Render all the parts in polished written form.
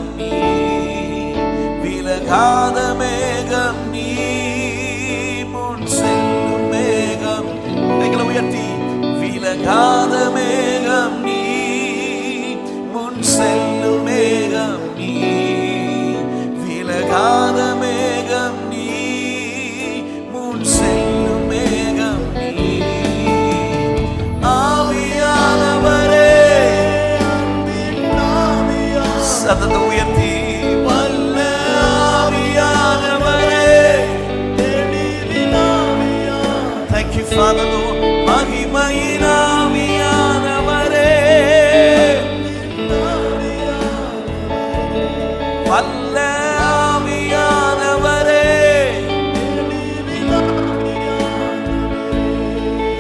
மேகம் நீ, விலகாத மேகம் நீ, முன் செல்லும் மேகம். கைகளை உயர்த்தி, விலகாத மேகம் நீ, முன் செல்லும் மேகம் நீ, விலகாத மேகம் நீ, முன் செல்லும் மேகம் நீ. ஆவியானவரே, சத்தத்தை உயர்த்தி, வல்ல ஆவியானவரே, thank you Father Lord, மகிமையின் ஆவியானவரே, வல்ல ஆவியானவரே,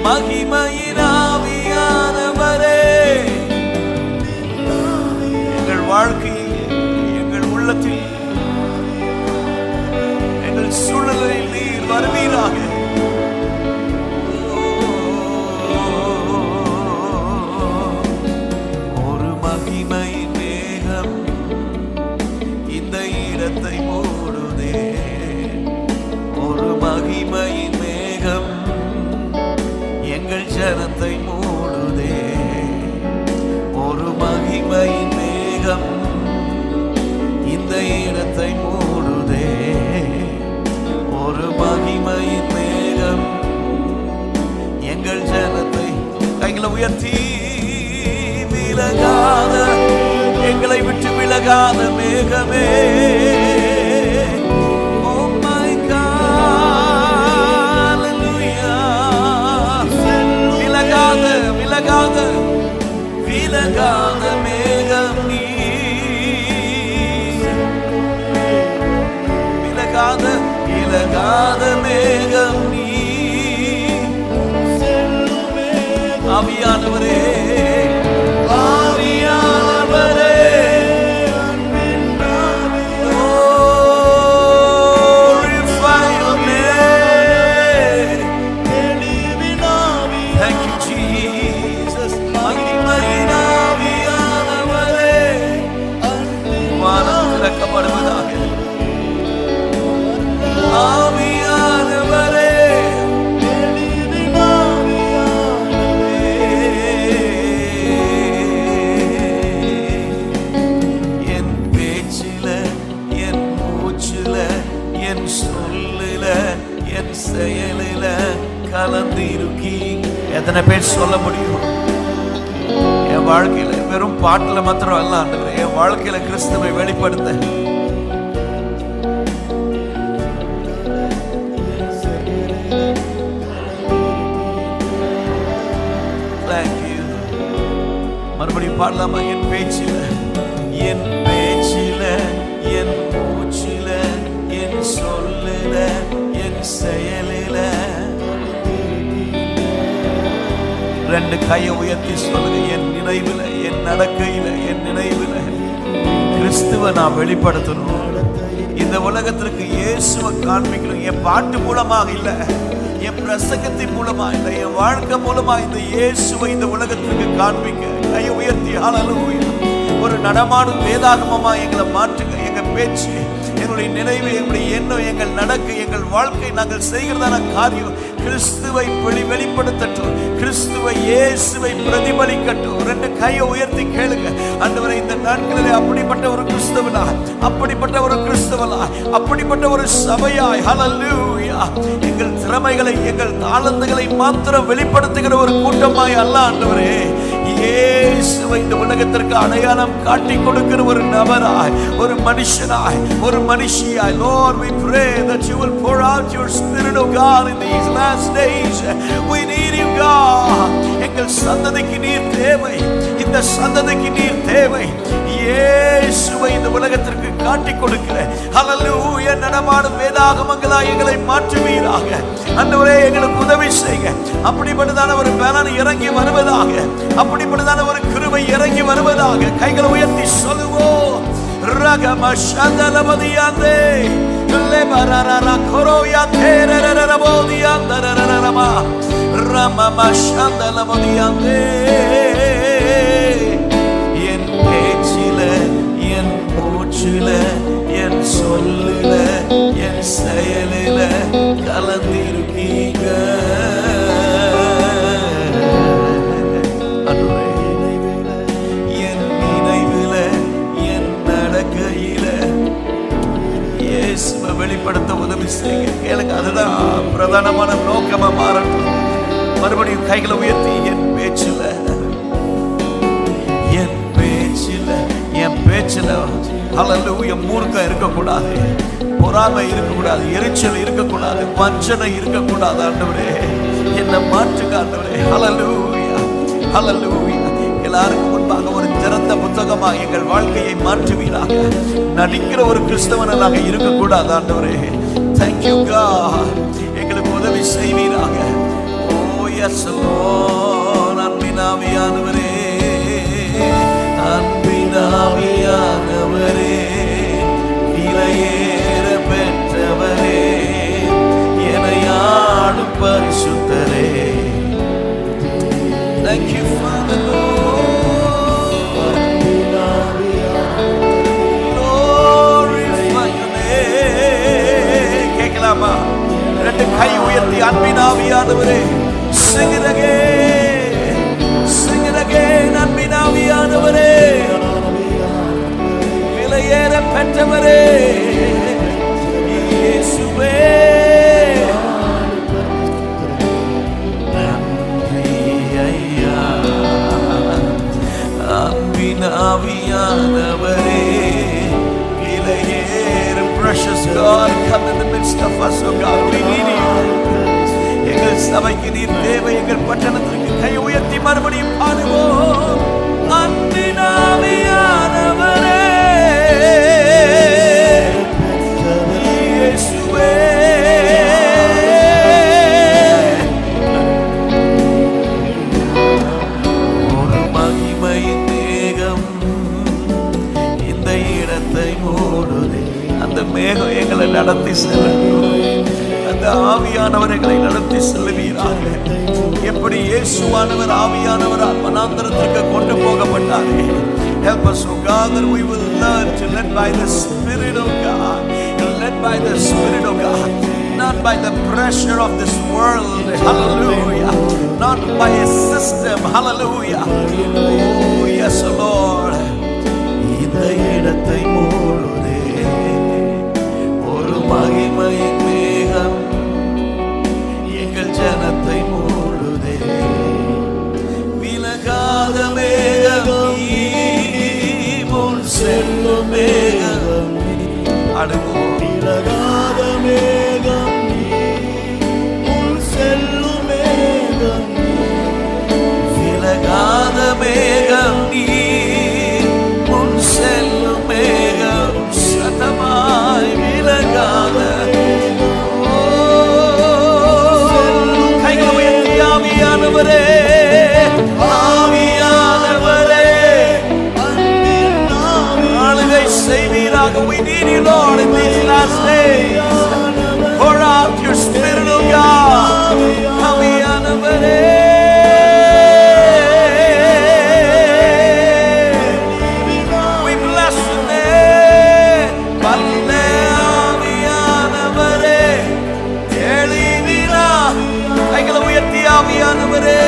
மகிமையின் ஆவியானவரே, எங்கள் வாழ்க்கையில், எங்கள் உள்ளத்தில், எங்கள் சூழலில் நீர் வருவீராக. ஒரு மகிமையின் மேகம் இந்த இடத்தை மூடுதே, ஒரு மகிமையின் மேகம் எங்கள் ஜனத்தை மூடுதே, ஒரு மகிமையின் மேகம் இந்த இடத்தை மூடுதே, ஒரு மகிமையின் மேகம் எங்கள் ஜனத்தை. கைகளை உயர்த்தி, விலகாத, எங்களை விட்டு விலகாத மேகமே, oh my God, hallelujah, விலகாத விலகாத விலகாத மேகம் நீ, விலகாத விலகாத மேகம் நீ, ஆவியானவரே, ஆவியானவரே, glorify your name. Thank you Jesus. மகிமையின் ஆவியானவரே, வானம் திறக்கப்படுவதாக. ஆவியானவரே, என் பேச்சில, என் மூச்சில, என் சொல்லில, என் செயலில கலந்திருக்கி. எத்தனை பேர் சொல்ல முடியும்? என் வாழ்க்கையில வெறும் பாட்டுல மாத்திரம் அல்ல ஆண்டவரே, என் வாழ்க்கையில கிறிஸ்துவை வெளிப்படுத்த மறுபடியும் பாடலாமா? என் பேச்சில, என் பேச்சில, என் மூச்சில, என் சொல்லில, என் செயலில. ரெண்டு கையை உயர்த்தி சொல்லுங்க, என் நினைவுல, என் நடக்கையில, என் நினைவுல கிறிஸ்துவை நான் வெளிப்படுத்தணும். இந்த உலகத்திற்கு இயேசுவை காண்பிக்கணும். என் பாட்டு மூலமாக இல்ல, என் பிரசங்கத்தின் மூலமா இல்ல, என் வாழ்க்கை மூலமா இந்த இயேசுவை இந்த உலகத்திற்கு காண்பிக்க கையை உயர்த்தி ஹல்லேலூயா. ஒரு நடமாடும் வேதாகமமா எங்களை மாற்றுங்க. எங்க பேச்சு, எங்களுடைய நினைவு, எங்களுடைய எண்ணம், எங்கள் நடக்கை, எங்கள் வாழ்க்கை, நாங்கள் செய்கிறதான காரியம் கிறிஸ்துவை வெளிப்படுத்தட்டும், கிறிஸ்துவை இயேசுவை பிரதிபலிக்கட்டும். ரெண்டு கையை உயர்த்தி கேளுங்க, ஆண்டவரே இந்த நாட்களிலே அப்படிப்பட்ட ஒரு கிறிஸ்தவனா, அப்படிப்பட்ட ஒரு கிறிஸ்தவனா, அப்படிப்பட்ட ஒரு சபையாய் ஹல்லேலூயா, எங்கள் திறமைகளை, எங்கள் தாளந்துகளை மாத்திரம் வெளிப்படுத்துகிற ஒரு கூட்டமாய் அல்ல ஆண்டவரே, இயேசுவை இந்த உலகத்திற்கு அடையாளம் காட்டி கொடுக்கிற ஒரு நபராய், ஒரு மனுஷனாய், ஒரு மனுஷியாய். Lord, we pray that you will pour out your spirit, oh God, in these last days. We need you, God. எங்கள் சந்ததிக்கு நீர் தேவை, இந்த சந்ததிக்கு நீர் தேவை. இயேசுவை இந்த உலகத்திற்கு காட்டி கொடுக்கிற ஹல்லேலூயா நடமாடும் வேதாகமங்களாய் எங்களை மாற்றுவீராக. ஆண்டவரே எங்களுக்கு உதவி செய்யுங்க. அப்படிப்பட்டதான ஒரு பலன் இறங்கி வருவதாக, அப்படிப்பட்டதான ஒரு கிருபை இறங்கி வருவதாக. கைகளை உயர்த்தி சொல்லுவோம். ரகமஷந்தலபதியாந்தே லெபரரரா கோரோயா தேரரரபோதியாந்தரரரமா ரமமஷந்தலபதியாந்தே. என் பேச்சில, என் மூச்சு பேச்சில, என் சொல்லில, என் செயலில கலந்திருக்கீங்க. என் நினைவில, என் நடக்கையில இயேசுவை வெளிப்படுத்த உதவி செய்யுங்க. கேளுங்க, அதுதான் பிரதானமான நோக்கமா மாறட்டும். மறுபடியும் கைகளை உயர்த்தி, என் பேச்சில, என் பேச்சில, என் பேச்சில ஹல்லேலூயா மூர்க்கம் இருக்கக்கூடாது, பொறாமை இருக்கக்கூடாது, எரிச்சல் இருக்கக்கூடாது, வஞ்சனை இருக்கக்கூடாது. ஆண்டவரே என்னை மாற்றுங்க ஆண்டவரே. ஹல்லேலூயா ஹல்லேலூயா. எல்லாருக்கும் முன்பாக ஒரு திறந்த புத்தகமாக எங்கள் வாழ்க்கையை மாற்றுவீராக. நடிக்கிற ஒரு கிறிஸ்தவனை நாங்கள் இருக்கக்கூடாது ஆண்டவரே. Thank you God. எங்களுக்கு உதவி செய்வீராக. ஓ எஸ் லார்ட். அன்பினாவியானவரே, அன்பினாவியானவரே, விலையேற பெற்றவரே, எனையாளும் பரிசுத்தரே. Thank you Father Lord. Glorify your name. கேட்கலாமா? ரெண்டு கை உயர்த்தி, அன்பினாவியானவரே, sing it again, sing it again. அன்பினாவியானவரே, விலையேற பெற்றவரே, இயேசுவே, அன்பினாவியானவரே, விலையேற. Precious God, come in the midst of us, oh God, we need you. எங்கள் சபைக்கு நீர் தேவை. எங்கள் பட்டணத்திற்கு கை உயர்த்தி மறுபடியும் பாடுவோம். அன்பினாவியானவரே, இயேசுவே, ஒரு மகிமையின் மேகம் இந்த இடத்தை மூடுதே. அந்த மேகம் எங்களை நடத்தி செல்லட்டும். அந்த ஆவியானவர் எங்களை நடத்தி செல்வீராக. எப்படி இயேசுவானவர் ஆவியானவரால் வனாந்தரத்திற்கு கொண்டு போகப்பட்டாரே. Help us, oh God, that we will learn to live by the Spirit of God. Led by the Spirit of God, not by the pressure of this world. Hallelujah. Not by a system. Hallelujah. Oh yes, Lord. இந்த இடத்தை மூடுதே ஒரு மகிமையின் மேகம், எங்கள் ஜனத்தை மூடுதே. விலகாத மேகம், முன் செல்லும் மேகம், அடுவோம். விலகாத மேகம், முன் செல்லும் மேகம், விலகாத மேகம், முன் செல்லும் மேகம், சத்தமாய் விலகாத. கைகளை உயர்த்தி, ஆவியானவரே, ஆவியானவரே, ஆளுகை செய்வீராக. We need you, Lord, in these last days. Pour out your Spirit, oh God. ஆவியானவரே, we bless your name. வல்லே ஆவியானவரே, எழுவீரா. கைகளை உயர்த்தி, ஆவியானவரே,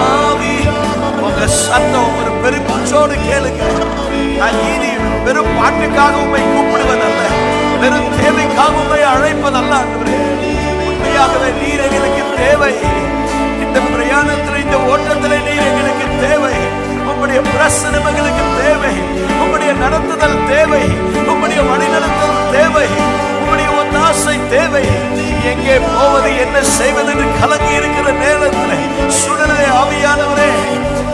ஆவி. உங்க சத்தம் ஒரு பெருமூச்சோடு கேளுங்க. வெறும் பாட்டுக்காக உண்மை கூப்பிடுவதல்ல, வெறும் தேவைக்காக உண்மை அழைப்பதல்ல. உண்மையாகவே நீர் எங்களுக்கு தேவை. இந்த பிரயாணத்தில், இந்த ஓட்டத்தில் நீர் எங்களுக்கு தேவை. உம்முடைய பிரசனம் எங்களுக்கு தேவை. உம்முடைய நடத்துதல் தேவை. உம்முடைய வழிநடத்தல் தேவை. உம்முடைய ஒத்தாசை தேவை. எங்கே போவது, என்ன செய்வது என்று கலங்கி இருக்கிற நேரத்தில் சுடரே ஆவியானவரே,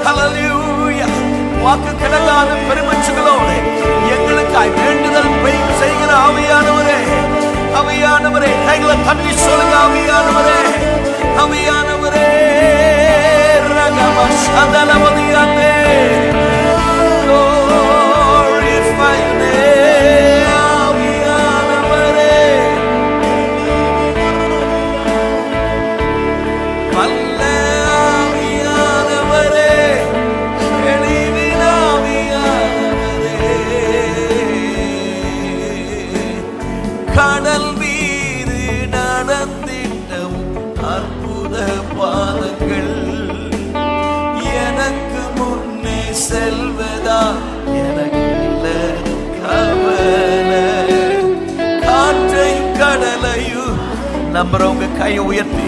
ஹல்லேலூயா, வாக்கு கிடங்காத பெருமச்சுகளோடு எங்களுக்காய் வேண்டுதல் செய்கிற ஆவியானவரே, ஆவியானவரே, கைகளை தட்டி சொல்லுங்க. ஆவியானவரே, ஆவியானவரே, ரகம சதலவதியானே, glorify your name. ஆவியானவரே, வல்ல ஆவியானவரே, எளிவின் ஆவியானவரே, செல்வதா எனக்கு கவலை. காற்றையும் கடலையும் நம்புறவங்க கையை உயர்த்தி,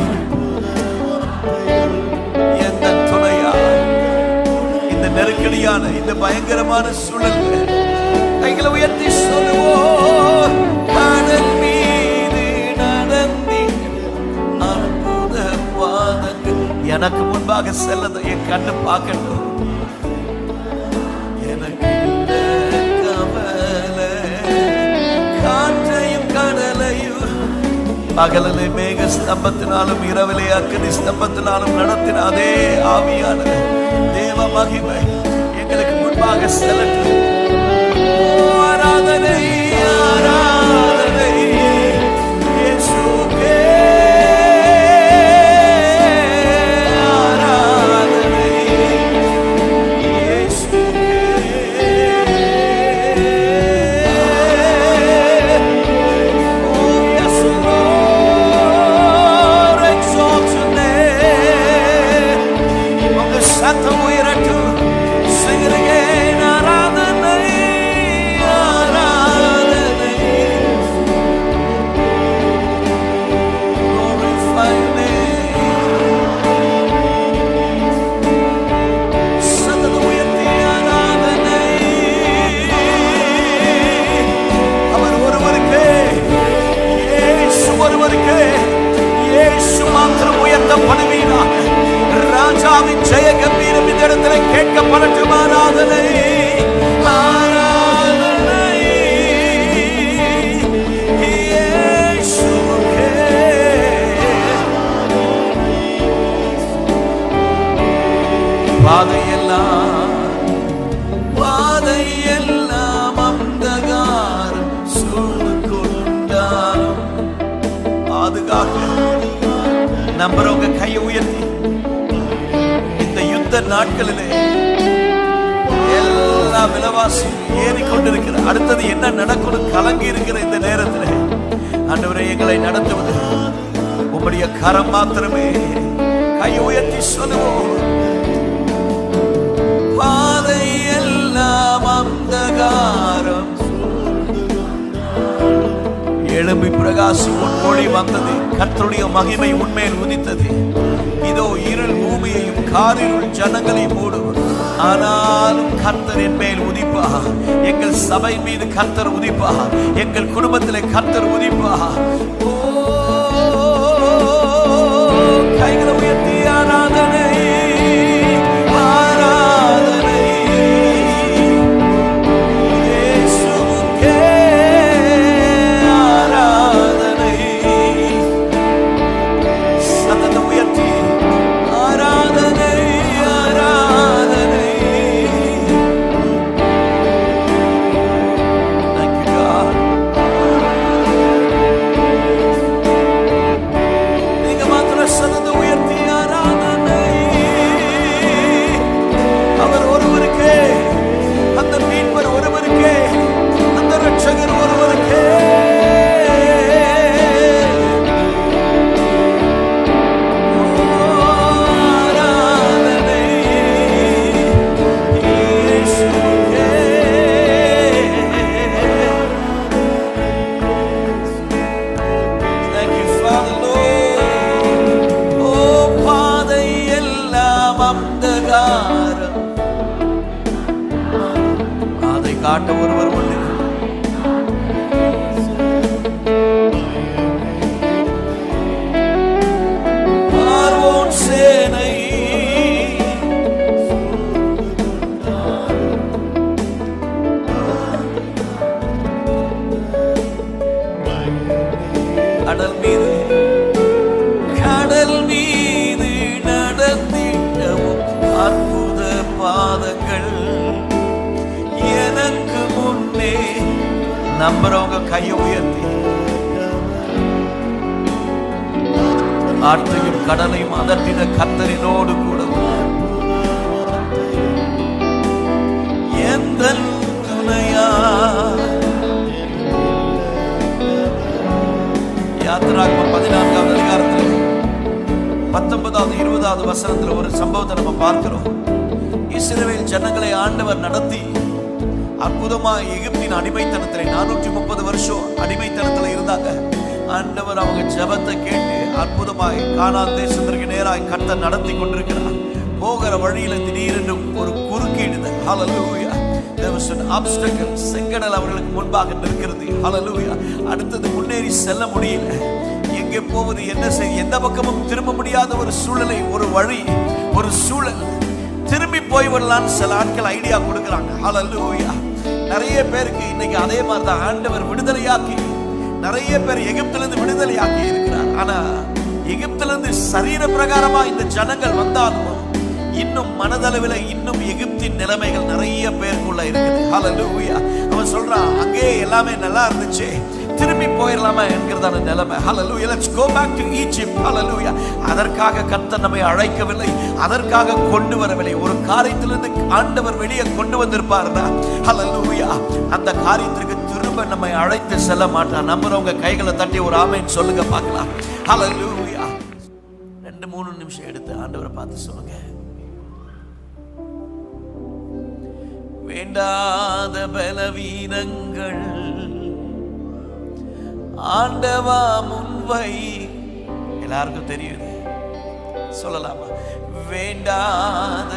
எந்த துணையா இந்த நெருக்கடியான இந்த பயங்கரமான சூழல் கைகளை உயர்த்தி சொல்லுவோம். கடல் மீது நடந்தி அற்புத பாதங்கள் எனக்கு முன்பாக செல்லத என் கண்ணு பார்க்கட்டும். எனக்கு கவலை. காற்றையும் கடலையும் பகலிலே மேக ஸ்தம்பத்தினாலும் இரவிலே அக்கினி ஸ்தம்பத்தினாலும் நடத்தின அதே ஆவியான தேவ மகிமை எங்களுக்கு முன்பாக செல்லட்டும். ஆராதனை ஆராதனை இயேசுவே, ஆராதனை இயேசுவே. Oh yes Lord, exalt your name. உங்க சத்தம் உயரட்டும். Sing it again. ஆராதனை ராஜாவின் ஜெய கம்பீரம் இந்த இடத்துல கேட்கப்படட்டும். ஆராதனை ஆராதனை இயேசுவே. பாதையெல்லாம் அந்தகாரம் சூழ்ந்து கொண்டாலும் பாதுகாக்க நம்புறவங்க கையை உயர்த்தி, இந்த யுத்த நாட்களிலே எல்லா விலைவாசியும் ஏறிக்கொண்டிருக்கிற, அடுத்தது என்ன நடக்கும் கலங்கி இருக்கிற இந்த நேரத்தில் ஆண்டவரே எங்களை நடத்துவது உம்முடைய கரம் மாத்திரமே. கையை உயர்த்தி சொல்லுவோம். பாதை எல்லாம் அந்தகாரம் எழும்பி பிரகாசி உன் ஒளி வந்தது. கர்த்தருடைய மகிமை உன்மேல் உதித்தது. இதோ இருள் பூமியையும் காரிருள் ஜனங்களையும் மூடும். ஆனாலும் கர்த்தர் என் மேல் உதிப்பா. எங்கள் சபை மீது கர்த்தர் உதிப்பா. எங்கள் குடும்பத்திலே கர்த்தர் உதிப்பா. கைகளை உயர்த்தி ஆராதனை ஆராதனை இயேசுவுக்கே ஆராதனை. சத்தத்தை உயர்த்தி ஆராதனை ஆராதனை. Thank you God. நீங்க மாத்திர சத்தத்தை உயர்த்தி ஆராதனை. அவர் ஒருவருக்கே, அந்த மீட்பர் ஒருவருக்கே, அந்த ரட்சகர் ஒருவருக்கே. ஆராதனை இயேசுவுக்கே. Thank you Father Lord. ஓ பாதை எல்லாம் அந்தகாரம், அதை காட்ட ஒருவர் உண்டு. பார்வோன் சேனை கடல் மீது நடத்திட்டவும் அற்புத பாதங்கள் எனக்கு முன்னே. நம்புறவங்க கையை உயர்த்தி, ஆற்றையும் கடலையும் அதட்டின கர்த்தரினோடு கூட எந்த துணையா. யாத்திராகமம் 14வது அதிகாரத்தில் 19வது 20வது வசனத்தில் ஒரு சம்பவத்தை நம்ம பார்க்கிறோம். இஸ்ரவேல் ஜனங்களை ஆண்டவர் நடத்தி அற்புதமாக எகிப்தின் அடிமைத்தனத்தில் 430 வருஷம் அடிமைத்தனத்தில் இருந்தாங்க. ஆண்டவர் அவங்க ஜெபத்தை கேட்டு அற்புதமாய் கானான் தேசத்திற்கு நேராக கர்த்தர் நடத்தி கொண்டிருக்கிறார். போகிற வழியில திடீரென்று ஒரு குறுக்கீடுதல். ஹல்லேலூயா. There was an obstacle. செங்கடல் அவர்களுக்கு முன்பாக நிற்கிறது. ஹல்லேலூயா. அடுத்தது முன்னேறி செல்ல முடியல. எங்கே போவது, என்ன செய்ய, எந்த பக்கமும் திரும்ப முடியாத ஒரு சூழலை, ஒரு வழி, ஒரு சூழல். திரும்பி போய் வரலான்னு சில ஆட்கள் ஐடியா கொடுக்குறாங்க. ஹல்லேலூயா. நிறைய பேருக்கு இன்னைக்கு அதே மாதிரி தான் ஆண்டவர் விடுதலையாக்கி நிறைய பேர் எகிப்திலிருந்து விடுதலையாக்கி இருக்கிறார். ஆனா எகிப்திலிருந்து சரீர பிரகாரமா இந்த ஜனங்கள் வந்தாலும் இன்னும் மனதளவில் இன்னும் எகிப்தின் நிலைமைகள் நிறைய பேருக்குள்ள இருக்குது. ஹல்லேலூயா. அவன் சொல்றான், அங்கே எல்லாமே நல்லா இருந்துச்சு, திரும்பி போயிடலாமா என்கிறதான நிலைமை. ஹல்லேலூயா. Let's go back to Egypt. ஹல்லேலூயா. அதற்காக கர்த்தர் நம்மை அழைக்கவில்லை, அதற்காக கொண்டு வரவில்லை. ஒரு காரியத்திலிருந்து ஆண்டவர் வெளியே கொண்டு வந்திருப்பாருன்னா ஹல்லேலூயா, அந்த காரியத்திற்கு திரும்ப நம்மை அழைத்து செல்ல மாட்டார். நம்புறவங்க கைகளை தட்டி ஒரு ஆமென் சொல்லுங்க பார்க்கலாம். ஹல்லேலூயா. 2-3 நிமிஷம் எடுத்து ஆண்டவரை பார்த்து சொல்லுங்க, வேண்டாத பலவீனங்கள் ஆண்டவா முன்வை. எல்லாருக்கும் தெரியுது, சொல்லலாமா? வேண்டாத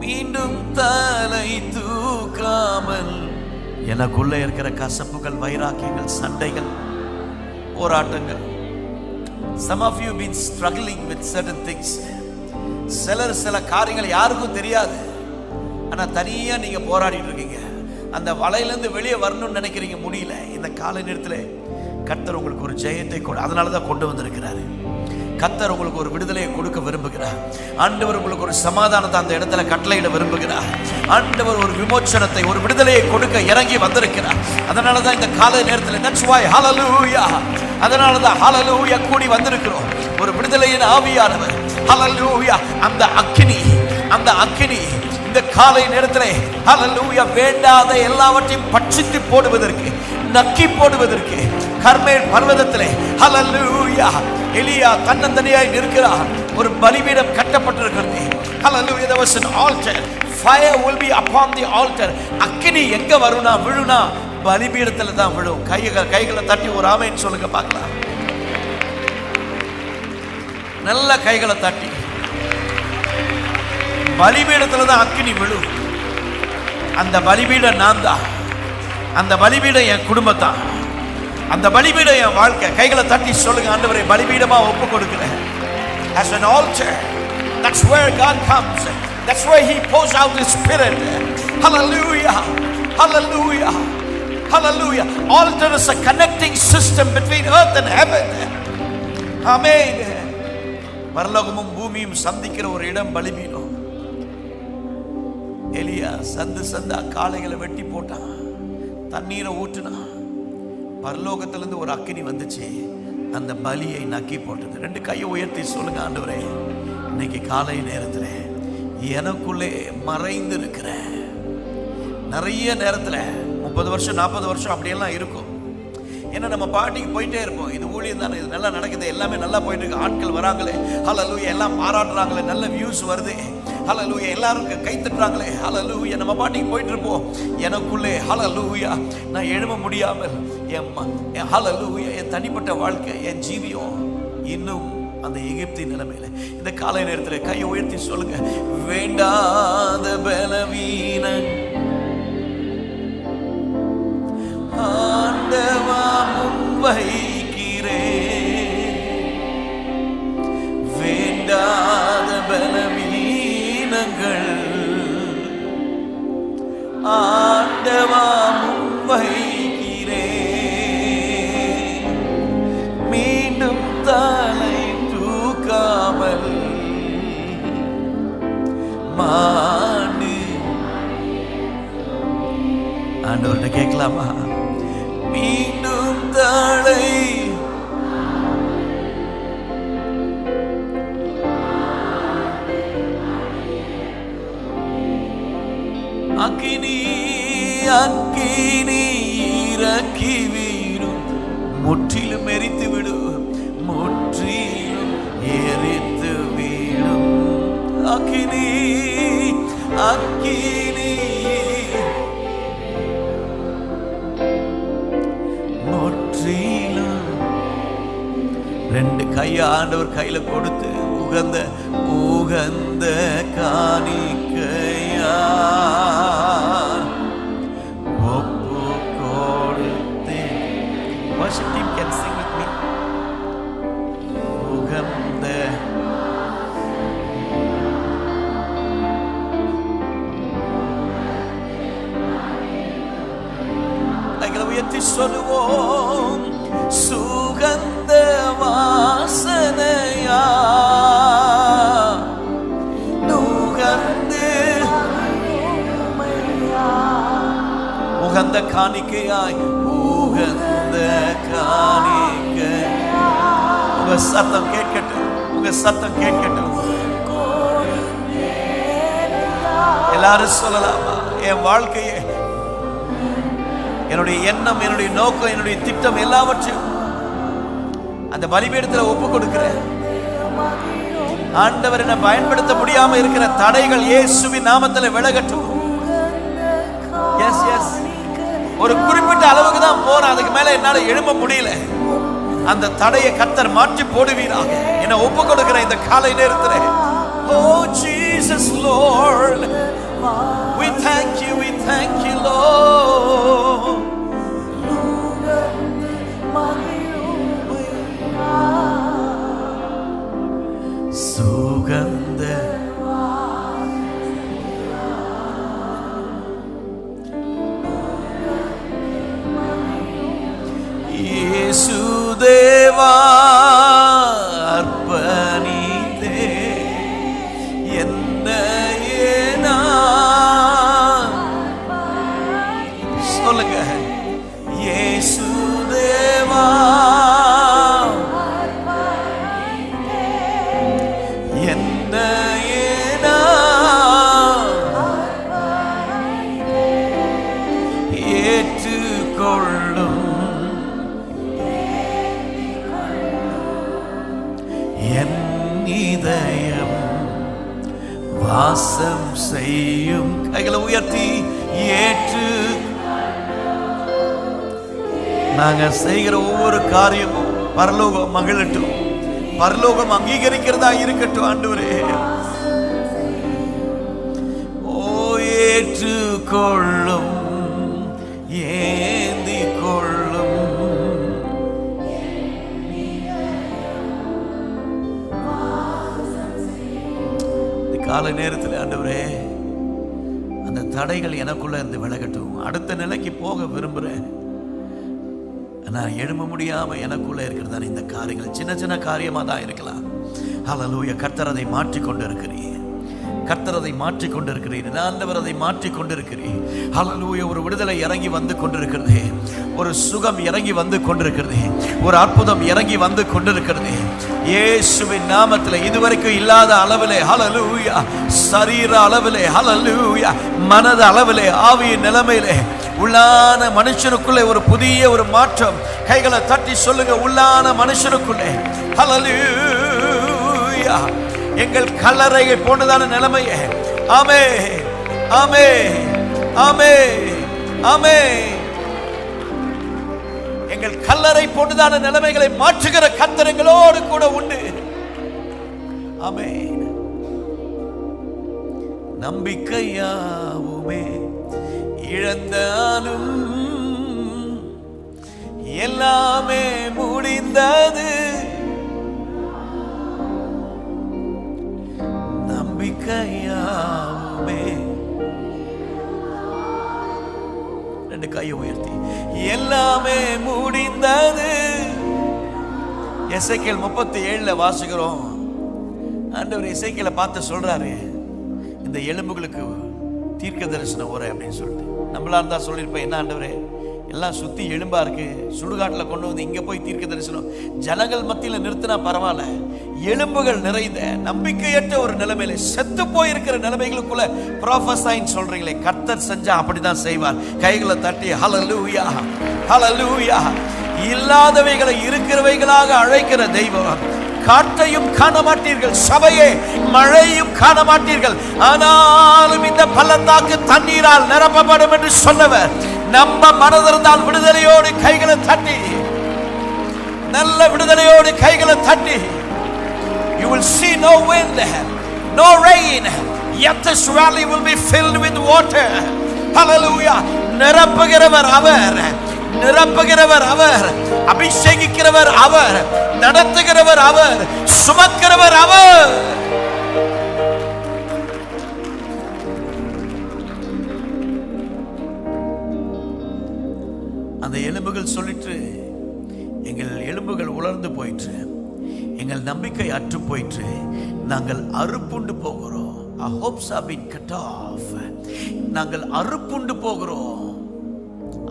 மீண்டும் தலை தூக்காமல் எனக்குள்ள இருக்கிற கசப்புகள், வைராக்கியங்கள், சண்டைகள், போராட்டங்கள். Some of you have been struggling with certain things. சில காரியங்கள் யாருக்கும் தெரியாது, ஆனா தனியா நீங்க போராடிட்டு இருக்கீங்க. அந்த வலையிலிருந்து வெளியே வரணும்னு நினைக்கிறீங்க, முடியல. இந்த காலை நேரத்தில் கர்த்தர் உங்களுக்கு ஒரு ஜெயத்தை அதனாலதான் கொண்டு வந்திருக்கிறாரு. கர்த்தர் உங்களுக்கு ஒரு விடுதலையை கொடுக்க விரும்புகிறார். ஆண்டவர் உங்களுக்கு ஒரு சமாதானத்தை அந்த இடத்துல கட்டளையிட விரும்புகிறார். ஆண்டவர் ஒரு விமோச்சனத்தை, ஒரு விடுதலையை கொடுக்க இறங்கி வந்திருக்கிறார். அதனாலதான் இந்த காலை நேரத்தில் that's why hallelujah, அதனாலதான் hallelujah கூடி வந்திருக்கிறோம். ஒரு விடுதலையின் ஆவியானவர் hallelujah, அந்த அக்கினி இந்த காலை நேரத்தில் hallelujah வேண்டாத எல்லாவற்றையும் பட்சித்து போடுவதற்கு, நக்கி போடுவதற்கு கர்மேல் பர்வதத்திலே ஹல்லேலூயா எலியா தன்னந்தனியாய் நிற்கிறார். ஒரு பலிபீடம் கட்டப்பட்டிருக்கிறது. ஹல்லேலூயா. There was an altar. Fire will be upon the altar. அக்கினி எங்க வரும்னா, விழுனா பலிபீடத்துல தான் விழும். கைகளை தட்டி ஒரு ஆமென் சொல்லுங்க பார்க்கலாம். நல்ல கைகளை தட்டி. பலிபீடத்துல தான் அக்கினி விழும். அந்த பலிபீடம் நான் தான். அந்த பலிபீடம் என் குடும்பத்தான். அந்த பலிபீடம் என் வாழ்க்கை. கைகளை தட்டி சொல்லுங்க, ஆண்டவரே பலிபீடமா ஒப்பு கொடுக்கிறேன். As an altar, that's where God comes. That's where He pours out His Spirit. Hallelujah, hallelujah, hallelujah. Altar is a connecting system between earth and heaven. Amen. பரலோகமும் பூமியும் சந்திக்கிற ஒரு இடம் பலிபீடம். எலியா சந்தா காளைகளை வெட்டி போட்டான், தண்ணீரை ஊற்றினா, பரலோகத்திலிருந்து ஒரு அக்கினி வந்துச்சு, அந்த பலியை நக்கி போட்டது. 2 கையை உயர்த்தி சொல்லுங்க, ஆண்டவரே இன்னைக்கு காலை நேரத்தில் எனக்குள்ளே மறைந்து இருக்கிற நிறைய நேரத்தில் 30 வருஷம் 40 வருஷம் அப்படியெல்லாம் இருக்கும். ஏன்னா நம்ம பாட்டிக்கு போயிட்டே இருப்போம், இது ஊழியம் தானே, இது நல்லா நடக்குது, எல்லாமே நல்லா போயிட்டு இருக்கு, ஆட்கள் வராங்களே ஹல்லேலூயா, எல்லாம் பாராட்டுறாங்களே, நல்ல வியூஸ் வருது ஹல்லேலூயா, எல்லாரும் கை தட்டுறாங்களே ஹல்லேலூயா, நம்ம பாட்டிக்கு போயிட்டு இருப்போம். எனக்குள்ளே ஹல்லேலூயா நான் எழும்ப முடியாமல் என் ஹல்லேலூயா என் தனிப்பட்ட வாழ்க்கை, என் ஜீவியம் இன்னும் அந்த எகிப்தின் நிலைமையில. இந்த காலை நேரத்தில் கையை உயர்த்தி சொல்லுங்க, வேண்டாத பலவீன ஆண்டவா முன்வைக்கிறே, வேண்டாத பலவீனங்கள் ஆண்டவா முன்வைக்கிறே, மீண்டும் தலை தூக்காமல் மாண்டு. ஆண்டவர்கிட்ட கேட்கலாமா? மீண்டும் தலை அக்கினி இறக்கிவி அக்கினி அக்கினி முற்றிலும். ரெண்டு கைய ஆண்டவர் கையில கொடுத்து உகந்த உகந்த காணிக்கையா ஒப்பு கொடுத்தே. Worship team can sing with me. உகந்த கைகளை உயர்த்தி சொல்லுவோம். சுகந்த வாசனையா நுகர்ந்து உகந்த காணிக்கையாய் உகந்த காணிக்கை. உங்க சத்தம் கேட்கட்டும், உங்க சத்தம் கேட்கட்டும். எல்லாரும் சொல்லலாமா? என் வாழ்க்கையை, என்னுடைய எண்ணம், என்னுடைய நோக்கம், என்னுடைய திட்டம் எல்லாவற்றையும் அந்த பலிபீடத்தில் ஒப்பு கொடுக்கிறேன். ஆண்டவர் என்னை பயன்படுத்த முடியாம இருக்கிற தடைகள் இயேசுவின் நாமத்தில் விலகட்டும். எஸ் எஸ், ஒரு குறிப்பிட்ட அளவுக்கு தான் போறேன், அதுக்கு மேல என்னால எழும்ப முடியல. அந்த தடையை கர்த்தர் மாற்றி போடுவீராக. என்னை ஒப்பு கொடுக்கிறேன் இந்த காலை நேரத்தில். Oh Jesus Lord, we thank you, we thank you Lord. சுகந்த இயேசு தேவா அர்ப்பணித்தே என்னையே நான். சொல்லுங்க. இயேசு தேவா என்னையே நான் ஏற்றுக்கொள்ளும். என் இதயம் வாசம் செய்யும். கைகளை உயர்த்தி ஏற்று. நாங்க செய்கிற ஒவ்வொரு காரியமும் பரலோகம் மகிழட்டும், பரலோகம் அங்கீகரிக்கிறதா இருக்கட்டும் ஆண்டவரே. ஓ ஏற்றுக்கொள்ளும், ஏந்தி கொள்ளும். காலை நேரத்தில் ஆண்டவரே அந்த தடைகள் எனக்குள்ள இருந்து விலகட்டும். அடுத்த நிலைக்கு போக விரும்புகிறேன். நான் எழும்ப முடியாம எனக்குள்ள இருக்கிறதான இந்த காரியங்கள் சின்ன சின்ன காரியமா தான் இருக்கலாம். ஹல்லேலூயா. கர்த்தர் அதை மாற்றிக்கொண்டு இருக்கிறீர். கர்த்தர் அதை மாற்றிக் கொண்டிருக்கிறீர். ஆண்டவர் அதை மாற்றிக் கொண்டிருக்கிறீர். ஹல்லேலூயா. ஒரு விடுதலை இறங்கி வந்து கொண்டிருக்கிறது, ஒரு சுகம் இறங்கி வந்து கொண்டிருக்கிறது, ஒரு அற்புதம் இறங்கி வந்து கொண்டிருக்கிறது. இயேசுவின் நாமத்தில் இதுவரைக்கும் இல்லாத அளவிலே ஹல்லேலூயா, சரீர அளவிலே ஹல்லேலூயா, மனத அளவிலே, ஆவியின் நிலைமையிலே, உள்ளான மனுஷனுக்குள்ளே ஒரு புதிய ஒரு மாற்றம். கைகளை தட்டி சொல்லுங்க. உள்ளான மனுஷனுக்குள்ளே ஹல்லேலூயா. எங்கள் கல்லறையை போன்றதான நிலைமையே. ஆமே ஆமே ஆமே ஆமே. எங்கள் கல்லறை போன்றதான நிலைமைகளை மாற்றுகிற கர்த்தர் எங்களோடு கூட உண்டு. ஆமே. நம்பிக்கையாவுமே இழந்தாலும் எல்லாமே முடிந்தது. நம்பிக்கையாவுமே. ரெண்டு கையை உயர்த்தி எல்லாமே முடிந்தது. எசேக்கியேல் 37 வாசிக்கிறோம். ஆண்டவர் எசேக்கியேலை பார்த்து சொல்றாரு, இந்த எலும்புகளுக்கு தீர்க்க தரிசனம் உரை அப்படின்னு சொல்லிட்டு. நம்மளா இருந்தா சொல்லியிருப்பேன், என்ன ஆண்டவரே எல்லாம் சுத்தி எலும்பா இருக்கு, சுடுகாட்டில் கொண்டு வந்து இங்க போய் தீர்க்க தரிசனம். ஜனங்கள் மத்தியில் நிறுத்தினா பரவாயில்ல, எலும்புகள் நிறைந்த நம்பிக்கையற்ற ஒரு நிலைமையில செத்து போயிருக்கிற நிலைமைகளுக்குள்ள ப்ராஃபஸைன்னு சொல்றீங்களே, கர்த்தர் செஞ்சா அப்படிதான் செய்வார். கைகளை தட்டி ஹல்லேலூயா ஹல்லேலூயா. இல்லாதவைகளை இருக்கிறவைகளாக அழைக்கிற தெய்வம், காற்றையும் காண மாட்டீர்கள், சபையே மழையும் காண மாட்டீர்கள், ஆனாலும் இந்த பள்ளத்தாக்கு தண்ணீரால் நிரப்பப்படும் என்று சொன்னவர் நம்ப மனதிருந்தால் விடுதலையோடு கைகளை தட்டி, நல்ல விடுதலையோடு கைகளை தட்டி, you will see no wind, no rain, yet this valley will be filled with water. Hallelujah. நிரப்புகிறவர் அவர், நிரப்புகிறவர் அவர், அபிஷேகிக்கிறவர் அவர், நடத்துகிறவர் அவர், சுமக்கிறவர் அவர். அந்த எலும்புகள் சொல்லிட்டு, எங்கள் எலும்புகள் உலர்ந்து போயிற்று, எங்கள் நம்பிக்கை அற்று போயிற்று, நாங்கள் அறுப்புண்டு போகிறோம். Our hopes have been cut off. நாங்கள் அறுப்புண்டு போகிறோம்.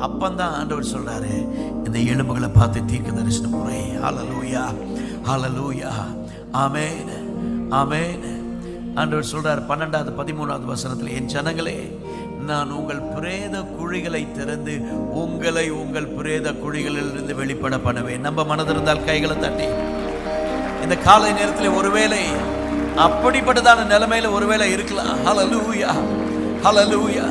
அப்பந்தான் ஆண்டவர் சொல்றாரு, இந்த எலும்புகளை பார்த்து தீர்க்க தரிசனம் முறை. ஹல்லேலூயா, ஹல்லேலூயா, ஆமென், ஆமென். ஆண்டவர் சொல்றார் 12வது 13வது வசனத்தில், என் ஜனங்களே, நான் உங்கள் பிரேத குழிகளை திறந்து உங்களை உங்கள் பிரேத குழிகளில் இருந்து வெளிப்பட பண்ணுவேன். நம்ம மனதிருந்தால் கைகளை தட்டி, இந்த காலை நேரத்தில் ஒருவேளை அப்படிப்பட்டதான நிலைமையில ஒருவேளை இருக்கலாம். ஹல்லேலூயா, ஹல்லேலூயா.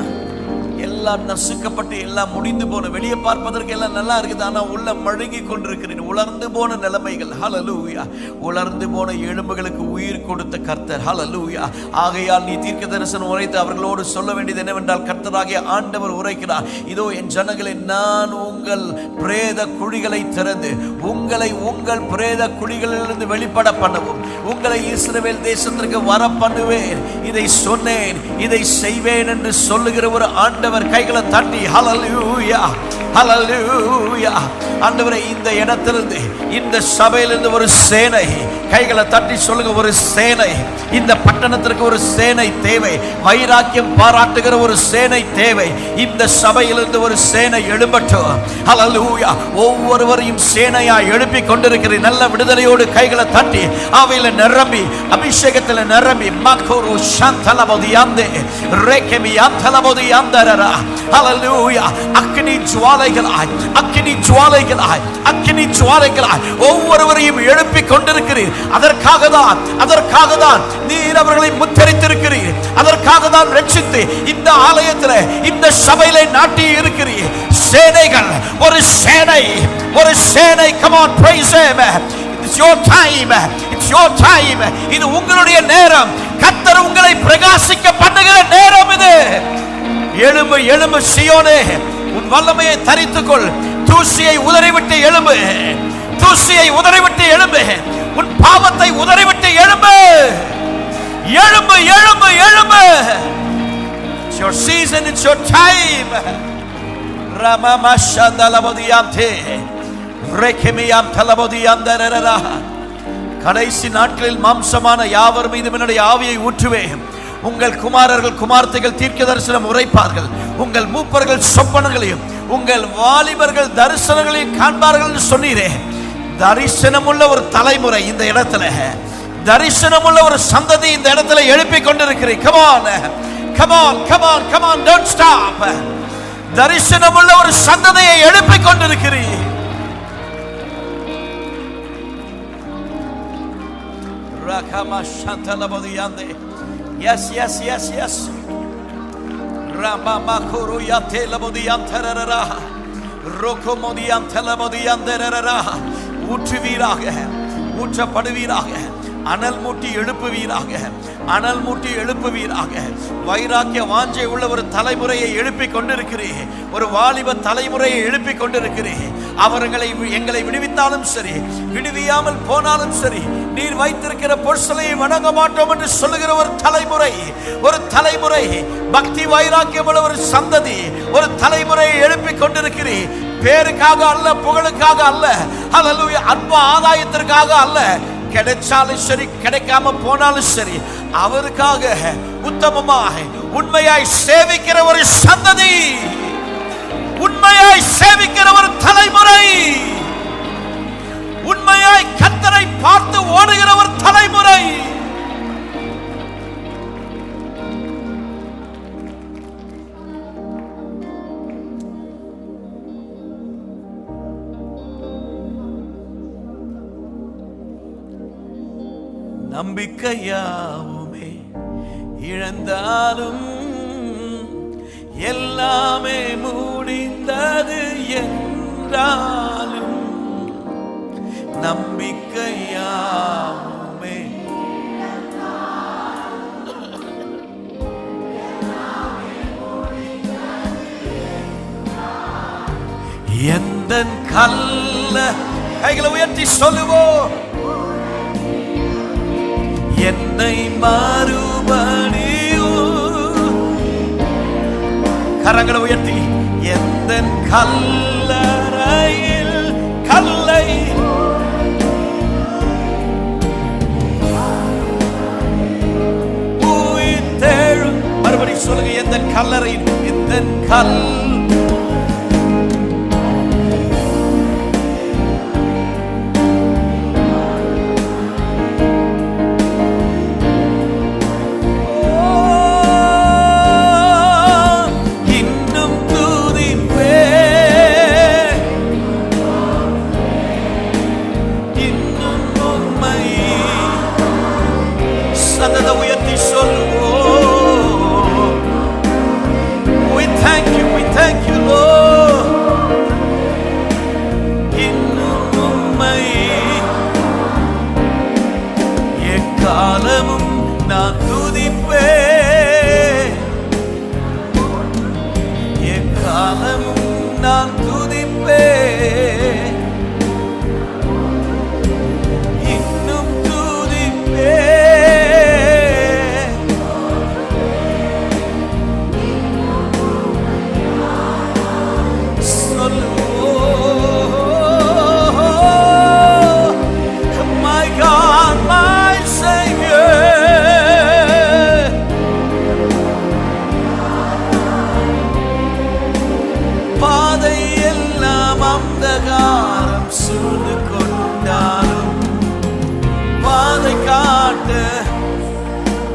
எல்லாம் நசுக்கப்பட்டு எல்லாம் முடிந்து போன, வெளியே பார்ப்பதற்கு எல்லாம் நல்லா இருக்குது, ஆனா உள்ள மழுங்கி கொண்டிருக்கிறேன், உலர்ந்து போன நிலைமைகள். ஹல்லேலூயா. உலர்ந்து போன எலும்புகளுக்கு உயிர் கொடுத்த கர்த்தர். ஹல்லேலூயா. ஆகையால் நீ தீர்க்க தரிசனம் உரைத்து அவர்களோடு சொல்ல வேண்டியது என்னவென்றால், கர்த்தராகிய ஆண்டவர் உரைக்கிறார், இதோ என் ஜனங்களே, நான் உங்கள் பிரேத குழிகளை திறந்து உங்களை உங்கள் பிரேத குழிகளிலிருந்து வெளிப்பட பண்ணவும் உங்களை இஸ்ரவேல் தேசத்திற்கு வர பண்ணுவேன். இதை சொன்னேன், இதை செய்வேன் என்று சொல்லுகிற ஒரு ஆண்டவர். கைகளை தட்டி ஹல்லேலூயா, ஹல்லேலூயா. ஆண்டவரே, இந்த இடத்திலிருந்து, இந்த சபையிலிருந்து ஒரு சேனை, கைகளை தட்டி சொல்லுங்க, ஒரு சேனை, இந்த பட்டணத்திற்கு ஒரு சேனை தேவை. வைராக்கியம் பாராட்டுகிற ஒரு சேனை தேவை. இந்த சபையிலிருந்து ஒரு சேனை எழும்பட்டும். ஹல்லேலூயா. ஒவ்வொருவரையும் சேனையா எழுப்பி கொண்டிருக்கிறேன். நல்ல விடுதலையோடு கைகளை தட்டி அவையில நிரம்பி, அபிஷேகத்தில் நிரம்பி, மக்கோரு சாந்தலபதியாந்தே ரேகமியாந்தலபதியாந்தரா. ஹல்லேலூயா. அக்கினி ஜுவாலைகளாய், அக்கினி ஜுவாலைகளாய், அக்கினி ஜுவாலைகளாய் ஒவ்வொருவரையும் எழுப்பி கொண்டிருக்கிறீர். அதற்காக தான் நீர் அவர்களை முத்தரித்திருக்கிறீர். அதற்காக தான் ரட்சித்து இந்த ஆலயத்தில், இந்த சபையிலே நாட்டி இருக்கிறீர். சேனைகள், ஒரு சேனை, ஒரு சேனை. come on, praise him. It's your time, it's your time. இது உங்களுடைய நேரம். கர்த்தர் உங்களை பிரகாசிக்க பண்ணுகிற நேரம் இது. எழும்பு, எழும்பு சீயோனே, உன் வல்லமையை தரித்துக்கொள். தூசியை உதறிவிட்டு எழும்பு, தூசியை உதறிவிட்டு எழும்பு, உன் பாவத்தை உதறிவிட்டு எழும்பு, எழும்பு, எழும்பு, எழும்பு. It's your season, it's your time. Ramamashandalabodiyante rekemiyamtalabodiyandara. கடைசி நாட்களில் மாம்சமான யாவர் மீதும் என்னுடைய ஆவியை ஊற்றுவேன். உங்கள் குமாரர்கள் குமார்த்தைகள் தீர்க்க தரிசனம் உரைப்பார்கள். உங்கள் மூப்பர்கள் சொப்பனங்களையும் உங்கள் வாலிபர்கள் தரிசனங்களையும் காண்பார்கள் என்று சொன்னீரே. தரிசனமுள்ள ஒரு தலைமுறை இந்த இடத்துல, தரிசனமுள்ள ஒரு சந்ததி இந்த இடத்துல எழுப்பி கொண்டிருக்கிறேன். come on, come on, come on, come on, don't stop. தரிசனமுள்ள ஒரு சந்ததியை எழுப்பி கொண்டிருக்கிறேன். rakama shantalabodiyande. Yes, yes, yes, yes. Ramamakuru yatelabodiyantarara. Rokomodiyantelabodiyandarara. ஊற்றுவீராக, ஊற்றப்படுவீராக, அனல் மூட்டி எழுப்புவீராக, அனல் மூட்டி எழுப்புவீராக. வைராக்கிய வாஞ்சை உள்ள ஒரு தலைமுறையை எழுப்பி கொண்டிருக்கிறேன். ஒரு வாலிப தலைமுறையை எழுப்பி கொண்டிருக்கிறேன். அவர்களை எங்களை விடுவித்தாலும் சரி, விடுவியாமல் போனாலும் சரி, நீர் வைத்திருக்கிற பொருட்களை வணங்க மாட்டோம் என்று சொல்லுகிற ஒரு தலைமுறை, ஒரு தலைமுறை, பக்தி வைராக்கியம் உள்ள ஒரு சந்ததி, ஒரு தலைமுறையை எழுப்பி கொண்டிருக்கிறேன். பேருக்காக அல்ல, புகழுக்காக அல்ல, ஹல்லேலூயா, அற்ப ஆதாயத்திற்காக அல்ல. கிடைச்சாலும் சரி, கிடைக்காம போனாலும் சரி, அவருக்காக உத்தமமாய் உண்மையாய் சேவிக்கிற ஒரு சந்ததி, உண்மையாய் சேவிக்கிற ஒரு தலைமுறை, உண்மையாய் கர்த்தரை பார்த்து ஓடுகிற ஒரு தலைமுறை. நம்பிக்கையாவுமே இழந்தாலும் எல்லாமே முடிந்தது என்றாலும் நம்பிக்கையாவுமே எந்தன் கல்ல கைகளை உயர்த்தி சொல்லுவோம் என்னை மறுபடியும் கரங்களை உயர்த்தி எந்தன் கல்லறையில் கல்லை உயிர்த்தெழும் மறுபடியும் சொல்லுங்க எந்தன் கல்லறையில் எந்தன் கல்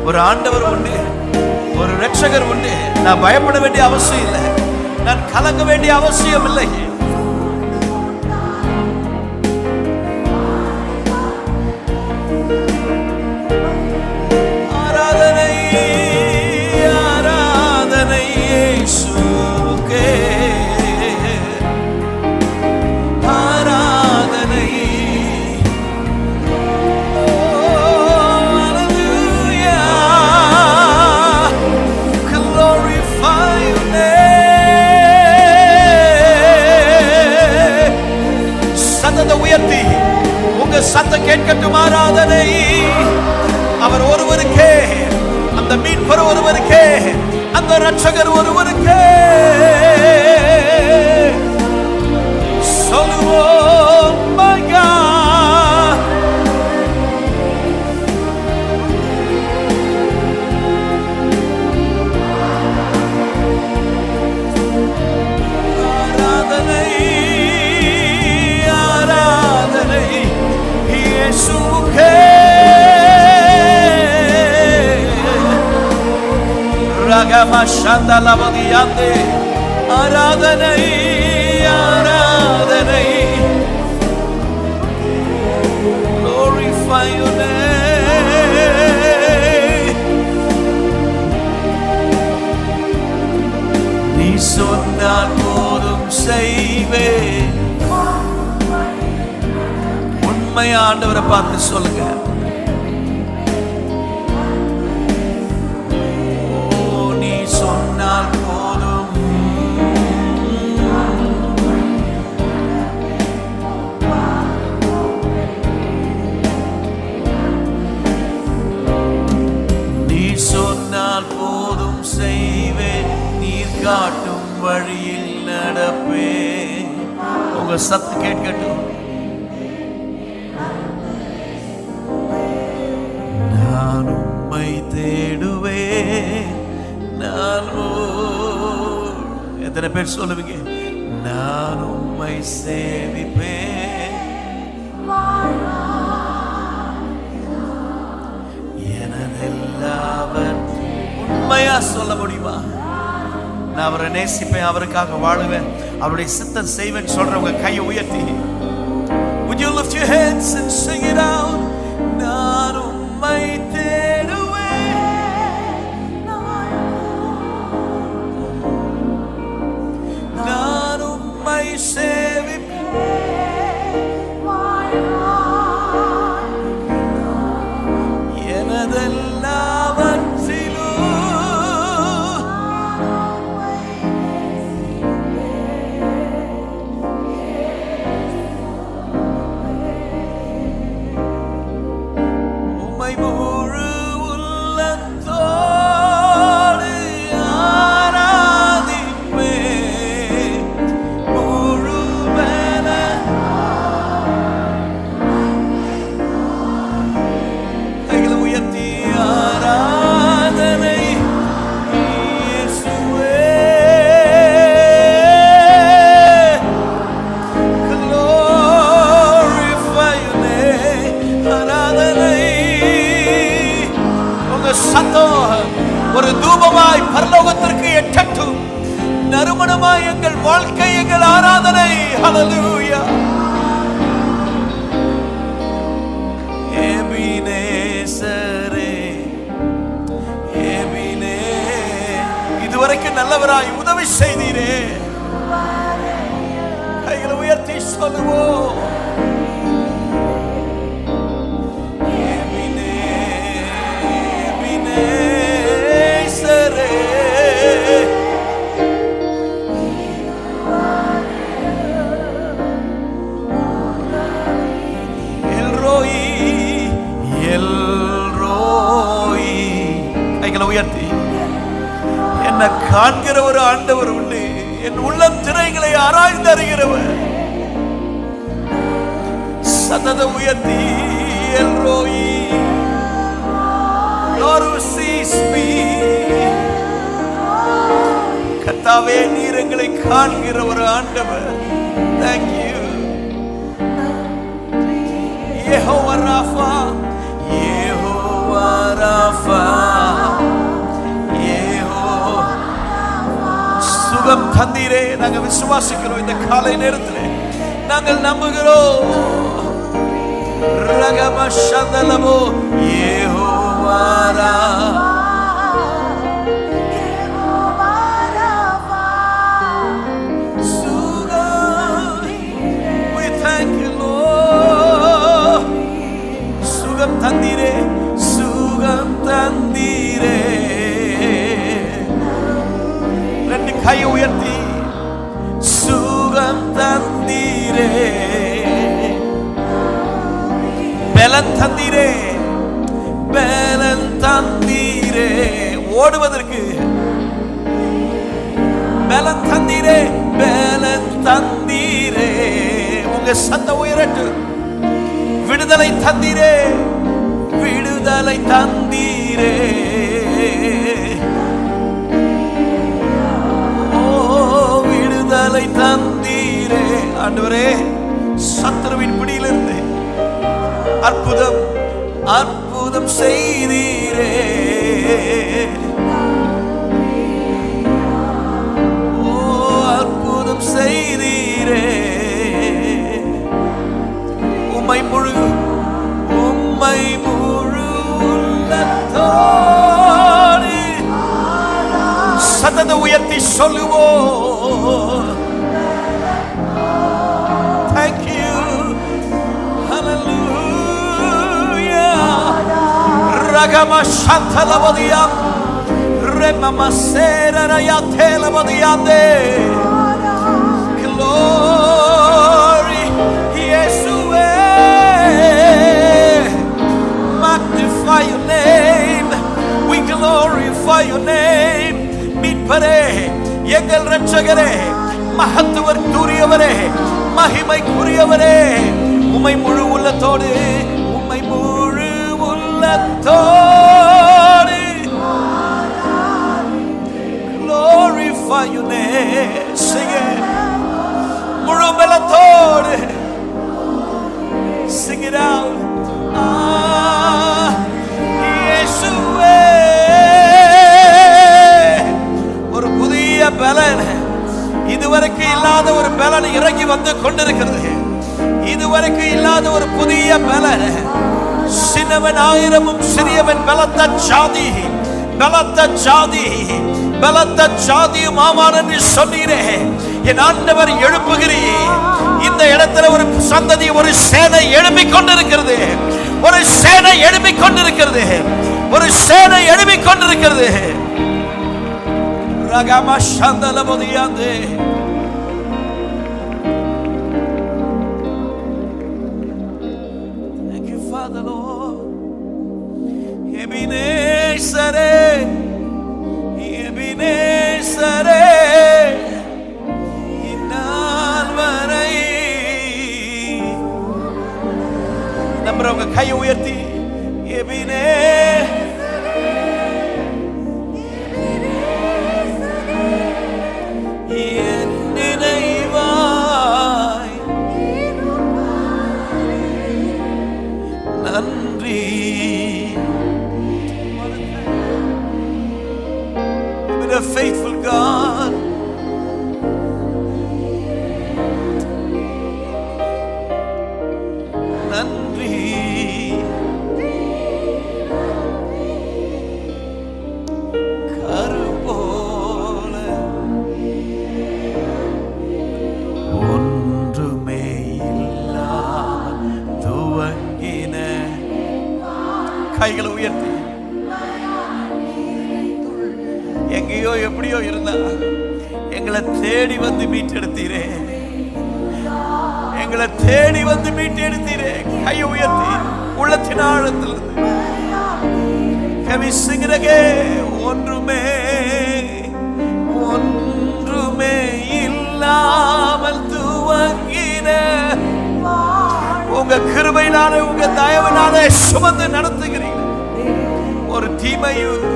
ஒரு ஆண்டவர் உண்டு, ஒரு ரட்சகர் உண்டு. நான் பயப்பட வேண்டிய அவசியம் இல்லை, நான் கலங்க வேண்டிய அவசியம் இல்லை. ஆராதனை ஆராதனை இயேசுவுக்கே ஆராதனை. உயர்த்தி உங்க சத்தம் கேட்கட்டும். ஆராதனை அவர் ஒருவருக்கே, அந்த மீட்பர் ஒருவருக்கே, அந்த ரட்சகர் ஒருவருக்கே. சொல்லுவோம் my God. ஆராதனை இயேசுவுக்கே ரகமஷந்தலவதியாந்தே. ஆராதனை ஆராதனை. Glorify your name. நீ சொன்னால் போதும் செய்வேன். ஆண்டவரை பார்த்து சொல்லுங்க. ஓ நீ சொன்னால் போதும். நீ சொன்னால் போதும் செய்வேன், நீர் காட்டும் வழியில் நடப்பேன். உங்க சத்தம் கேட்கட்டும். நான் உம்மை தேடுவேன். எத்தனை பேர் சொல்லுவீங்க? நான் உம்மை சேவிப்பேன். எனதெல்லாம் உண்மையா சொல்ல முடியுமா? நான் அவரை நேசிப்பேன், அவருக்காக வாழுவேன், அவருடைய சித்தம் செய்வேன் சொல்றவங்க கையை உயர்த்தி. Would you lift your hands and sing it out? நான் உம்மை முழு உள்ளத்தோடு ஆராதிப்பே முழு பல கைகளை உயர்த்தி ஆராதனை இயேசுவே glorify your name ஆராதனை உங்க சத்தம் ஒரு தூபமாய் பரலோகத்திற்கு எட்டட்டும் நறுமணமாய் எங்கள் வாழ்க்கை எங்கள் ஆராதனை ஹல்லேலூயா எபினேசரே எபினே இதுவரைக்கும் நல்லவராய் உதவி செய்தீரே கைகளை உயர்த்தி சொல்லுவோம் எபினேசரே எல்ரோயி எல்ரோயி கைகளை உயர்த்தி என்ன காண்கிற ஒரு ஆண்டவர் உண்டு என் உள்ளம் திரைகளை ஆராய்ந்து அறிகிறவர் சதத உயர்த்தி எல்ரோயி Lord who sees me கர்த்தாவே நீர் எங்களை காண்கிற ஒரு ஆண்டவர் thank you யெகோவா ராஃபா யெகோவா ராஃபா சுகம் தந்தீரே நாங்கள் விசுவாசிக்கிறோம் இந்த காலை நேரத்தில் நாங்கள் நம்புகிறோம் ரகம சந்தலமோ யெகோவா சுகம் we thank you Lord சுகம் தந்தீரே சுகம் தந்தீரே ரெண்டு கை உயர்த்தி சுகம் தந்தீரே பலன் தந்தீரே பலன் தந்தீரே ஓடுவதற்கு பலன் தந்தீரே பலன் தந்தீரே உங்க சத்தம் உயரட்டு விடுதலை தந்தீரே விடுதலை தந்தீரே விடுதலை தந்தீரே ஆண்டவரே சத்துருவின் பிடியிலிருந்து அற்புதம் அற்புதம் செய்தீரே ஓ அற்புதம் செய்தீரே உம்மை முழு உள்ளத்தோடு சத்தத்தை உயர்த்தி சொல்லுவோம் thank you hallelujah ragama shantalavadiyam remama serarayatelavadiyande glory Yeshua magnify your name we glorify your name மீட்பரே எங்கள் இரட்சகரே மகத்துவத்துரியவரே மகிமைக்குரியவரே உம்மை முழு உள்ளத்தோடு உம்மை முழு உள்ளத்தோடு glorify your name sing it முழு பலத்தோடு sing it out இயேசுவே ஒரு புதிய பலன் இதுவரைக்கும் இல்லாத ஒரு பலன் இறங்கி வந்து கொண்டிருக்கிறது இதுவரைக்கும் இல்லாத ஒரு புதிய பலன் சின்னவன் ஆயிரமும் சிறியவன் பலத்த ஜாதி பலத்த ஜாதி பலத்த ஜாதியும் ஆவான் என்று சொன்னீரே என் ஆண்டவர் எழுப்புகிறீர் இந்த இடத்துல ஒரு சந்ததி ஒரு சேனை எழுப்பிக் கொண்டிருக்கிறது ஒரு சேனை எழுப்பிக் கொண்டிருக்கிறது ஒரு சேனை எழுப்பிக் கொண்டிருக்கிறது ரகம சந்தலபதியாந்தே Thank you Father Lord எபினேசரே, எபினேசரே, இந்நாள் வரை. நம்புறவங்க கையை உயர்த்தி எபினே என் நினைவாய் நன்றி. You've been a faithful God. நன்றி. கருபோல ஒன்றுமே இல்லாமல் துவங்கின. கைகளை உயர்த்தி எங்கேயோ எப்படியோ இருந்தா எங்களை தேடி வந்து மீட்டெடுத்தீரே, எங்களை தேடி வந்து மீட்டெடுத்தீரே. கையை உயர்த்தி உள்ளத்தின் ஆழத்தில் ஒன்றுமே ஒன்றுமே இல்லாமல் துவங்கின உங்க கிருபையினாலே உங்க தயவினாலே சுமந்து நடத்துகிறீங்க. ஒரு தீமையும்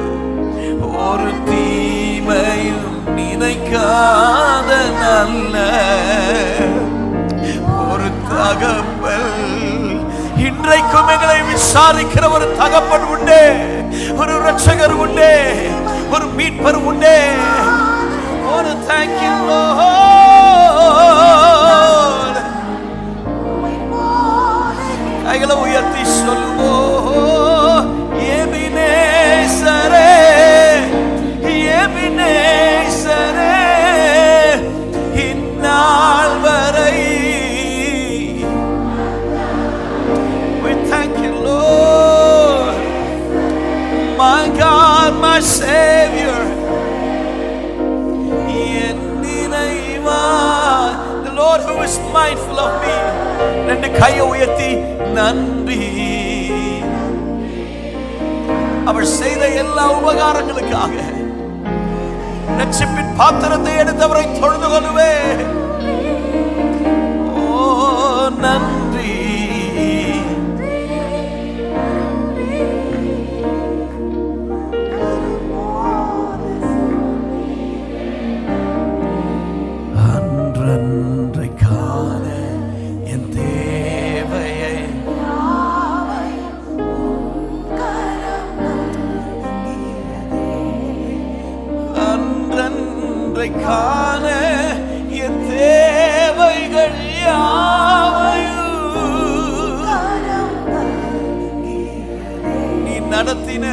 நினைக்காத நல்ல ஒரு தகப்பன், இன்றைக்கும் எங்களை விசாரிக்கிற ஒரு தகப்பன் உண்டே, ஒரு இரட்சகர் உண்டே, ஒரு மீட்பர் உண்டே. ஒரு thank you Lord. கைகளை உயர்த்தி சொல்லுவோம் எபினேசரே, எபினேசரே, இந்நாள் வரை. We thank you Lord, my God, my Savior. The Lord who is mindful of me. ரெண்டு கையை உயர்த்தி நன்றி. அவர் செய்த எல்லா உபகாரங்களுக்காக ரட்சிப்பின் பாத்திரத்தை எடுத்தவரை தொழுது கொள்ளுவே. ஓ நன்றி. அன்றன்றை காண என் தேவையை அன்றன்றை காண என் தேவைகள் யாவையும் நீ நடத்தின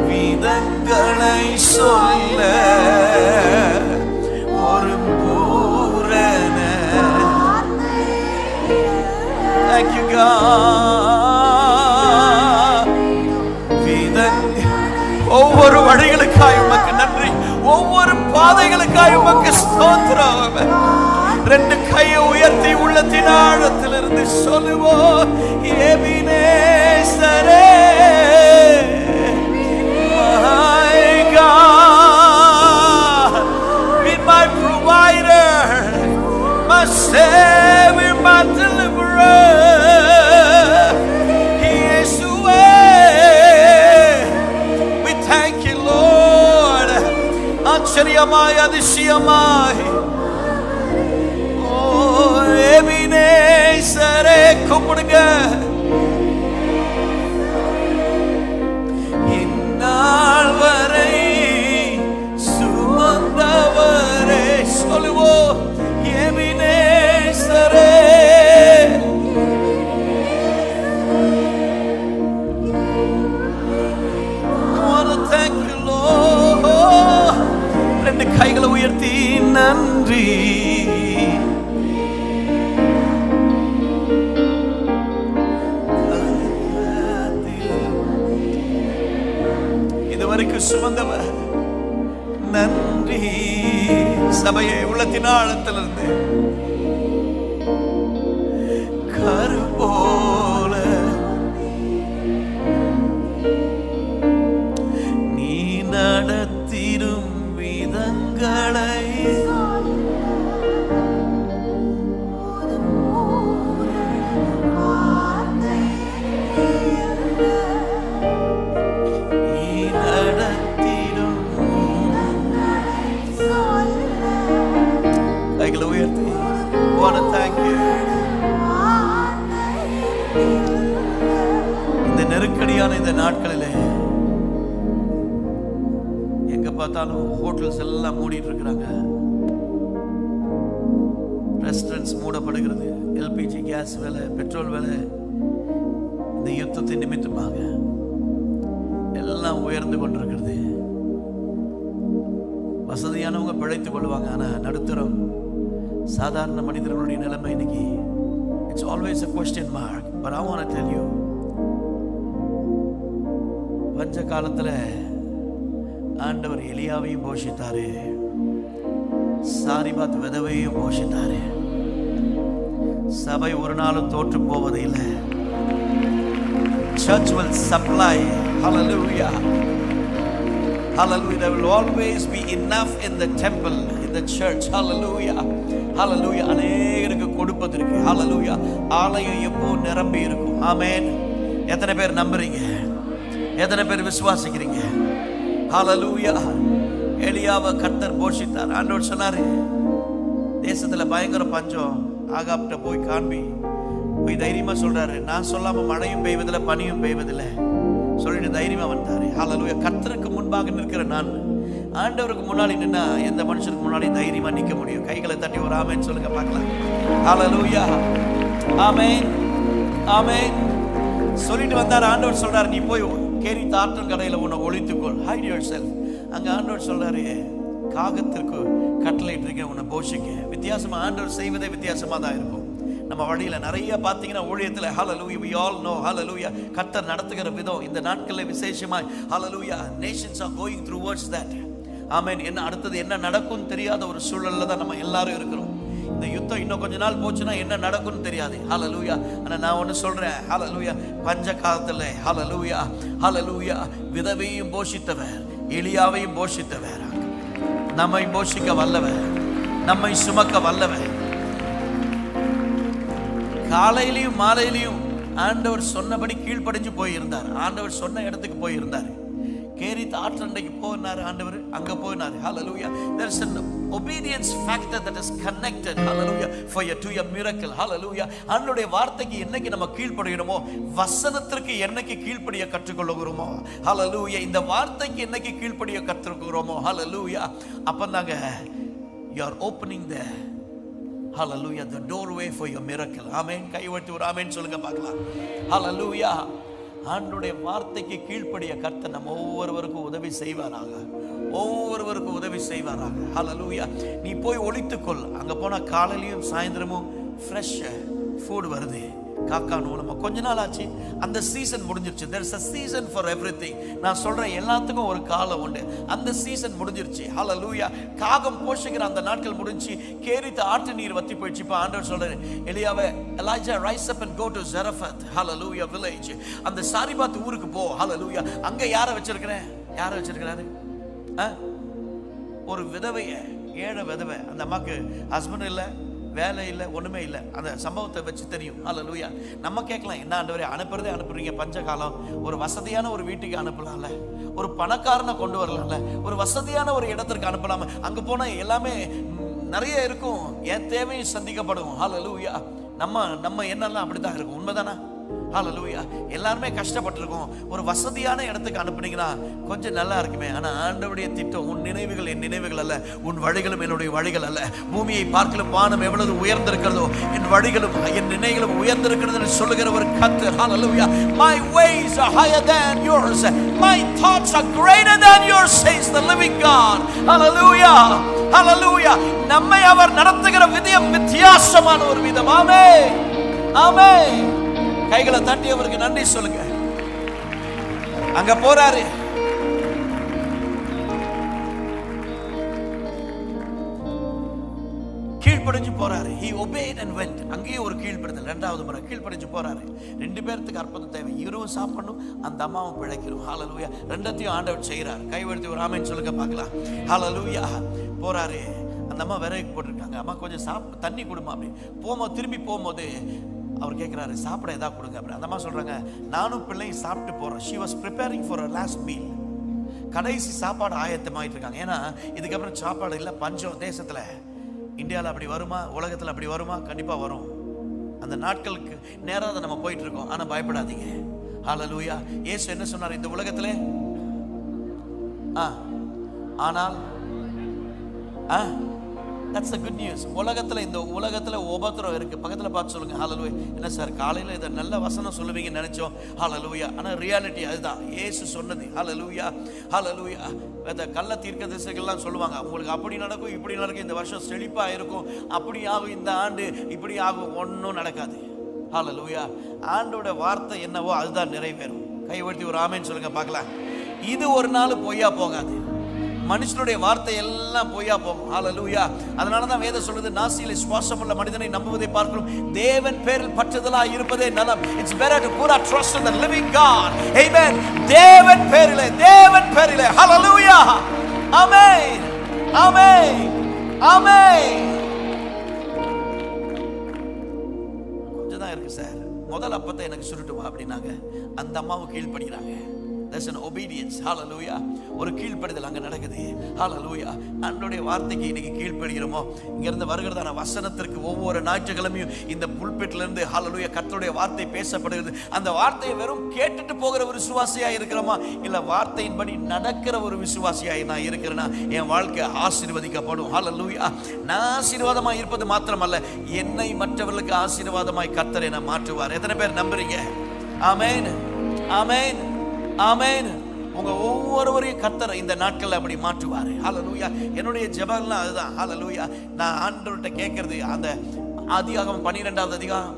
விதங்களை சொல்ல ஒரு பூரண. Thank you God. ஒவ்வொரு வழிகளுக்காய் உமக்கு நன்றி, ஒவ்வொரு பாதைகளுக்காய் உமக்கு ஸ்தோத்திரம். ரெண்டு கையை உயர்த்தி உள்ளத்தின் ஆழத்திலிருந்து சொல்லுவோம் எபினேசரே, my God, be my provider, my Savior, my deliverer. He is the way. We thank you Lord. ஆச்சரியமாய் அதிசயமாய் எபினேசரே கூப்பிடுங்க. இந்நாள் வரை சுமந்தவரே சொல்லுவோம் எபினேசரே. Thank you Lord. ரெண்டு கைகளை உயர்த்தி நன்றி. இதுவரைக்கும் சுமந்தவர் நன்றி. சபையை உள்ளத்தின் ஆழத்திலிருந்து கருபோல நெருக்கடியான இந்த நாட்களிலே எங்க பார்த்தாலும் ஹோட்டல்ஸ் எல்லாம் மூடிட்டு இருக்கிறாங்க, ரெஸ்டாரண்ட்ஸ் மூடப்படுகிறது, எல்பிஜி கேஸ் விலை, பெட்ரோல் விலை இந்த யுத்தத்தின் நிமித்தமாக எல்லாம் உயர்ந்து கொண்டிருக்கிறது. வசதியானவங்க பிழைத்துக் கொள்வாங்க, ஆனா நடுத்தரம் சாதாரண மனிதர்களுடைய நிலைமை இன்னைக்கு it's always a question mark. But I want to tell you, பஞ்ச காலத்துல ஆண்டவர் எலியாவையும் போஷித்தாரு, சாரிபாத் விதவையும் போஷித்தாரு. சபை ஒரு நாளும் தோற்று போவது இல்லை. Church will supply. Hallelujah. Hallelujah. There will always be enough in the temple, in the church. Hallelujah. Hallelujah. அநேகருக்கு கொடுப்பதற்கு. Hallelujah. ஆலயம் எப்போ நிரம்பி இருக்கும். ஆமென். எத்தனை பேர் நம்புறீங்க? எத்தனை பேர் விசுவாசிக்கிறீங்க? Hallelujah. எலியாவை கர்த்தர் போஷித்தார். ஆண்டவர் சொன்னாரு, தேசத்துல பயங்கர பஞ்சம், ஆகாப்ட போய் காண்பி. போய் தைரியமா சொல்றாரு, நான் சொல்லாம மழையும் பெய்வதில்லை, பனியும் பெய்வதில்லை சொல்லிட்டு தைரியமா வந்தாரு. ஹல்லேலூயா. கர்த்தருக்கு முன்பாக நிற்கிற நான் ஆண்டவருக்கு முன்னாடி நின்னா எந்த மனுஷனுக்கு முன்னாடி தைரியமா நிற்க முடியும்? கைகளை தட்டி ஒரு ஆமென் சொல்லுங்க பார்க்கலாம். ஹல்லேலூயா. ஆமென், ஆமென் சொல்லிட்டு வந்தார். ஆண்டவர் சொல்றாரு, நீ போய் கேரித் ஆற்றங்கரையில உன்னை ஒளித்துக்கொள், ஹைட் யுவர் செல்ஃப். அங்க ஆண்டவர் சொல்றாரு, காகத்திற்கு கட்டளையிட்டு இருக்க உன்னை போஷிக்க. வித்தியாசமா ஆண்டவர் செய்வதே வித்தியாசமா தான் இருக்கும். நம்ம வழியில நிறைய பார்த்தீங்கன்னா ஊழியத்துல ஹல்லேலூயா, we all know ஹல்லேலூயா, கர்த்தர் நடத்துகிற விதம் இந்த நாட்களில் விசேஷமாய் ஹல்லேலூயா, nations are going through towards that. ஆமென். என்ன அடுத்தது என்ன நடக்கும் தெரியாத ஒரு சூழல்ல தான் நம்ம எல்லாரும் இருக்கிறோம். இந்த யுத்தம் இன்னும் கொஞ்ச நாள் போச்சுன்னா என்ன நடக்கும்னு தெரியாது. ஹல்லேலூயா. ஆனா நான் ஒன்னு சொல்றேன், ஹல்லேலூயா, பஞ்ச காலத்துல ஹல்லேலூயா, ஹல்லேலூயா, விதவையும் போஷித்தவர், எலியாவையும் போஷித்தவர், நம்மை போஷிக்க வல்லவர், நம்மை சுமக்க வல்லவர். காலையிலையும் மாலையிலையும் ஆண்டவர் சொன்னபடி கீழ்ப்படிஞ்சு போயிருந்தார். ஆண்டவர் சொன்ன இடத்துக்கு போயிருந்தார். கேரித் ஆற்றண்டைக்கு போனார் ஆண்டவர், அங்க போனார். ஹல்லேலூயா. there is an obedience factor that is connected, hallelujah, for your to your miracle. hallelujah. ஆண்டவருடைய வார்த்தைக்கு என்னைக்கு நம்ம கீழ்ப்படியணுமோ, வசனத்திற்கு என்னைக்கு கீழ்ப்படிய கற்றுக்கொள்கிறோமோ, hallelujah, இந்த வார்த்தைக்கு என்னைக்கு கீழ்ப்படிய கற்றுக்கொள்கிறோமோ, hallelujah, அப்பந்தாங்க you are opening the hallelujah the doorway for your miracle. amen. கைவட்டி ஒரு ஆமென் சொல்லுங்க பார்க்கலாம். hallelujah. ஆண்டவருடைய வார்த்தைக்கு கீழ்ப்படிய கர்த்தர் நம்ம ஒவ்வொருவருக்கும் உதவி செய்வாராக, ஒவ்வொருவருக்கும் உதவி செய்வாராக. hallelujah. நீ போய் ஒளித்துக்கொள். அங்க போனா காலையிலயும் சாயந்தரமும் ஃப்ரெஷ் ஃபுட் வருது, காக்கா மூலமா. கொஞ்ச நாள் ஆச்சு, அந்த சீசன் முடிஞ்சிருச்சு. there is a season for everything. நான் சொல்றேன், எல்லாத்துக்கும் ஒரு காலம் உண்டு. அந்த சீசன் முடிஞ்சிருச்சு. hallelujah. காகம் போஷிக்கிற அந்த நாட்கள் முடிஞ்சு, கேரித் ஆற்று நீர் வத்தி போயிடுச்சு. இப்ப ஆண்டவர் சொல்றாரு, எலியாவே, Elijah, rise up and go to Zarephath, hallelujah, village. அந்த சாரிபாத் ஊருக்கு போ. hallelujah. அங்க யார வச்சிருக்கிறேன்? யார வச்சிருக்கிறாரு? ஒரு விதவைய, ஏழை விதவை. அந்த அம்மாக்கு ஹஸ்பண்ட் இல்லை, வேலை இல்லை, ஒண்ணுமே இல்லை. அந்த சம்பவத்தை வச்சு தெரியும். ஹல்லேலூயா. நம்ம கேட்கலாம், என்ன ஆண்டவரே அனுப்புறதே அனுப்புறீங்க, பஞ்சகாலம், ஒரு வசதியான ஒரு வீட்டுக்கு அனுப்பலாம்ல, ஒரு பணக்காரனை கொண்டு வரலாம்ல, ஒரு வசதியான ஒரு இடத்திற்கு அனுப்பலாம. அங்க போனா எல்லாமே நிறைய இருக்கும், என் தேவையும் சந்திக்கப்படும். ஹல்லேலூயா. நம்ம என்னெல்லாம் அப்படித்தான் இருக்கும், உண்மைதானா? ஹல்லேலூயா. எல்லாருமே கஷ்டப்பட்டிருக்கோம். ஒரு வசதியான இடத்துக்கு அனுப்புனீங்கன்னா கொஞ்சம் நல்லா இருக்குமே. ஆனா ஆண்டவருடைய திட்டம், உன் நினைவுகள் என் நினைவுகள் அல்ல, உன் வழிகளும் என்னுடைய வழிகள் அல்ல. பூமியை பார்க்கலும் வானம் எவ்வளவு உயர்ந்திருக்கிறதோ, என் வழிகளும் என் நினைவுகளும் உயர்ந்திருக்கிறது சொல்லுகிற ஒரு கர்த்தர். ஹல்லேலூயா. My ways are higher than yours, my thoughts are greater than yours, says the living God. ஹல்லேலூயா. ஹல்லேலூயா. நம்மை அவர் நடத்துகிற விதம் வித்தியாசமான ஒரு விதம். ஆமென், ஆமென். கைகளை தட்டி அவருக்கு நன்றி சொல்லுங்க. அங்க போறாரு, கீழ்ப்படிஞ்சு போறாரு. He obeyed and went. அங்கேயே ஒரு கீழ்ப்படுதல். இரண்டாவது முறை கீழ்ப்படிஞ்சு போறாரு. ரெண்டு பேருக்கு அற்புதம் தேவை. இவரும் சாப்பிடணும், அந்த அம்மாவும் பிழைக்கணும். ஹல்லேலூயா. ரெண்டத்தையும் ஆண்டவர் செய்யறார். கைவர்த்தி ஒரு ஆமென் சொல்லுங்க பார்க்கலாம். ஹல்லேலூயா. போறாரு. அந்த அம்மா விறகு போட்டிருக்காங்க. அம்மா கொஞ்சம் தண்ணி கொடுமா அப்படி. போகும்போது, திரும்பி போகும்போது அவர் கேட்கிறாரு, சாப்பிட ஏதாவது கொடுங்க அப்படி. அந்த அம்மா சொல்றாங்க, நானும் பிள்ளையும் சாப்பிட்டு போறோம். She was preparing for her last meal. கடைசி சாப்பாடு ஆயத்தமாயிட்டு இருக்காங்க. ஏன்னா இதுக்கப்புறம் சாப்பாடு இல்லை, பஞ்சம் தேசத்துல. இந்தியாவில் அப்படி வருமா? உலகத்தில் அப்படி வருமா? கண்டிப்பா வரும். அந்த நாட்களுக்கு நேராக நம்ம போயிட்டு இருக்கோம். ஆனா பயப்படாதீங்க. ஹல்லேலூயா. இயேசு என்ன சொன்னார் இந்த உலகத்திலே? ஆனால் that's the good news. உலகத்துல இந்த உலகத்துல உபத்திரம் இருக்கு. பக்கத்துல பார்த்து சொல்லுங்க ஹல்லேலூயா. என்ன சார் காலையில இத நல்ல வசனம் சொல்லுவீங்கன்னு நினைச்சோம். ஹல்லேலூயா. ஆனா ரியாலிட்டி அதுதான். இயேசு சொன்னது. ஹல்லேலூயா ஹல்லேலூயா. அந்த கள்ள தீர்க்கதரிசிகள்லாம் சொல்லுவாங்க உங்களுக்கு அப்படி நடக்கும் இப்படி நடக்கும், இந்த வருஷம் செழிப்பா இருக்கும், அப்படி ஆகும், இந்த ஆண்டு இப்படி ஆகும். ஒன்றும் நடக்காது. ஹல்லேலூயா. ஆண்டோட வார்த்தை என்னவோ அதுதான் நிறைவேறும். கை உயர்த்தி ஒரு ஆமென் சொல்லுங்க பார்க்கலாம். இது ஒரு நாள் பொய்யா போகாது. மனுஷனுடைய வார்த்தை எல்லாம் பொய்யா போகும். ஹல்லேலூயா. அதனால தான் வேதம் சொல்லுது நாசியிலே சுவாசமுள்ள மனிதனை நம்புவதை பார்க்கிறோம் தேவன் பேரில் பற்றுதலாய் இருப்பதே நலம். It's better to put our trust in the living God. Amen. தேவன் பேரிலே ஹல்லேலூயா. ஆமென் ஆமென் ஆமென். கொஞ்சம் தான் இருக்கு சார், முதல் அப்பத்தை எனக்கு சுருட்டு வா அப்படின்னாங்க. அந்த அம்மாவும் கீழ்படுகிறாங்க. There's an obedience. Hallelujah. ஒரு கீழ்ப்படிதல் அங்க நடக்குது. Hallelujah. ஆண்டவருடைய வார்த்தைக்கு இன்னைக்கு கீழ்ப்படுகிறோமோ? இங்க இருந்து வருகிறதான வசனத்திற்கு ஒவ்வொரு ஞாயிற்றுக்கிழமையும் இந்த புல்பிட்ல இருந்து ஹல்லேலூயா கர்த்தருடைய வார்த்தை பேசப்படுகிறது. அந்த வார்த்தையை வெறும் கேட்டுட்டு போகிற ஒரு விசுவாசியா இருக்கிறோமா, இல்ல வார்த்தையின்படி நடக்கிற ஒரு விசுவாசியா நான் இருக்கிறேனா என் வாழ்க்கை ஆசீர்வதிக்கப்படும். ஹல்லேலூயா. நான் ஆசீர்வாதமா இருப்பது மாத்திரமல்ல, என்னை மற்றவர்களுக்கு ஆசீர்வாதமாய் கர்த்தர் என்னை மாற்றுவார். எத்தனை பேர் நம்புறீங்க? ஆமென் ஆமென் ஆமென். உங்க ஒவ்வொருவரையும் கர்த்தர் இந்த நாட்கள்ல அப்படி மாற்றுவாரு. ஹல்லேலூயா. என்னுடைய ஜெபம்லாம் அதுதான். ஹல்லேலூயா. நான் ஆண்டவர்கிட்ட கேட்கறது அந்த ஆதியாகமம் 12வது அதிகாரம்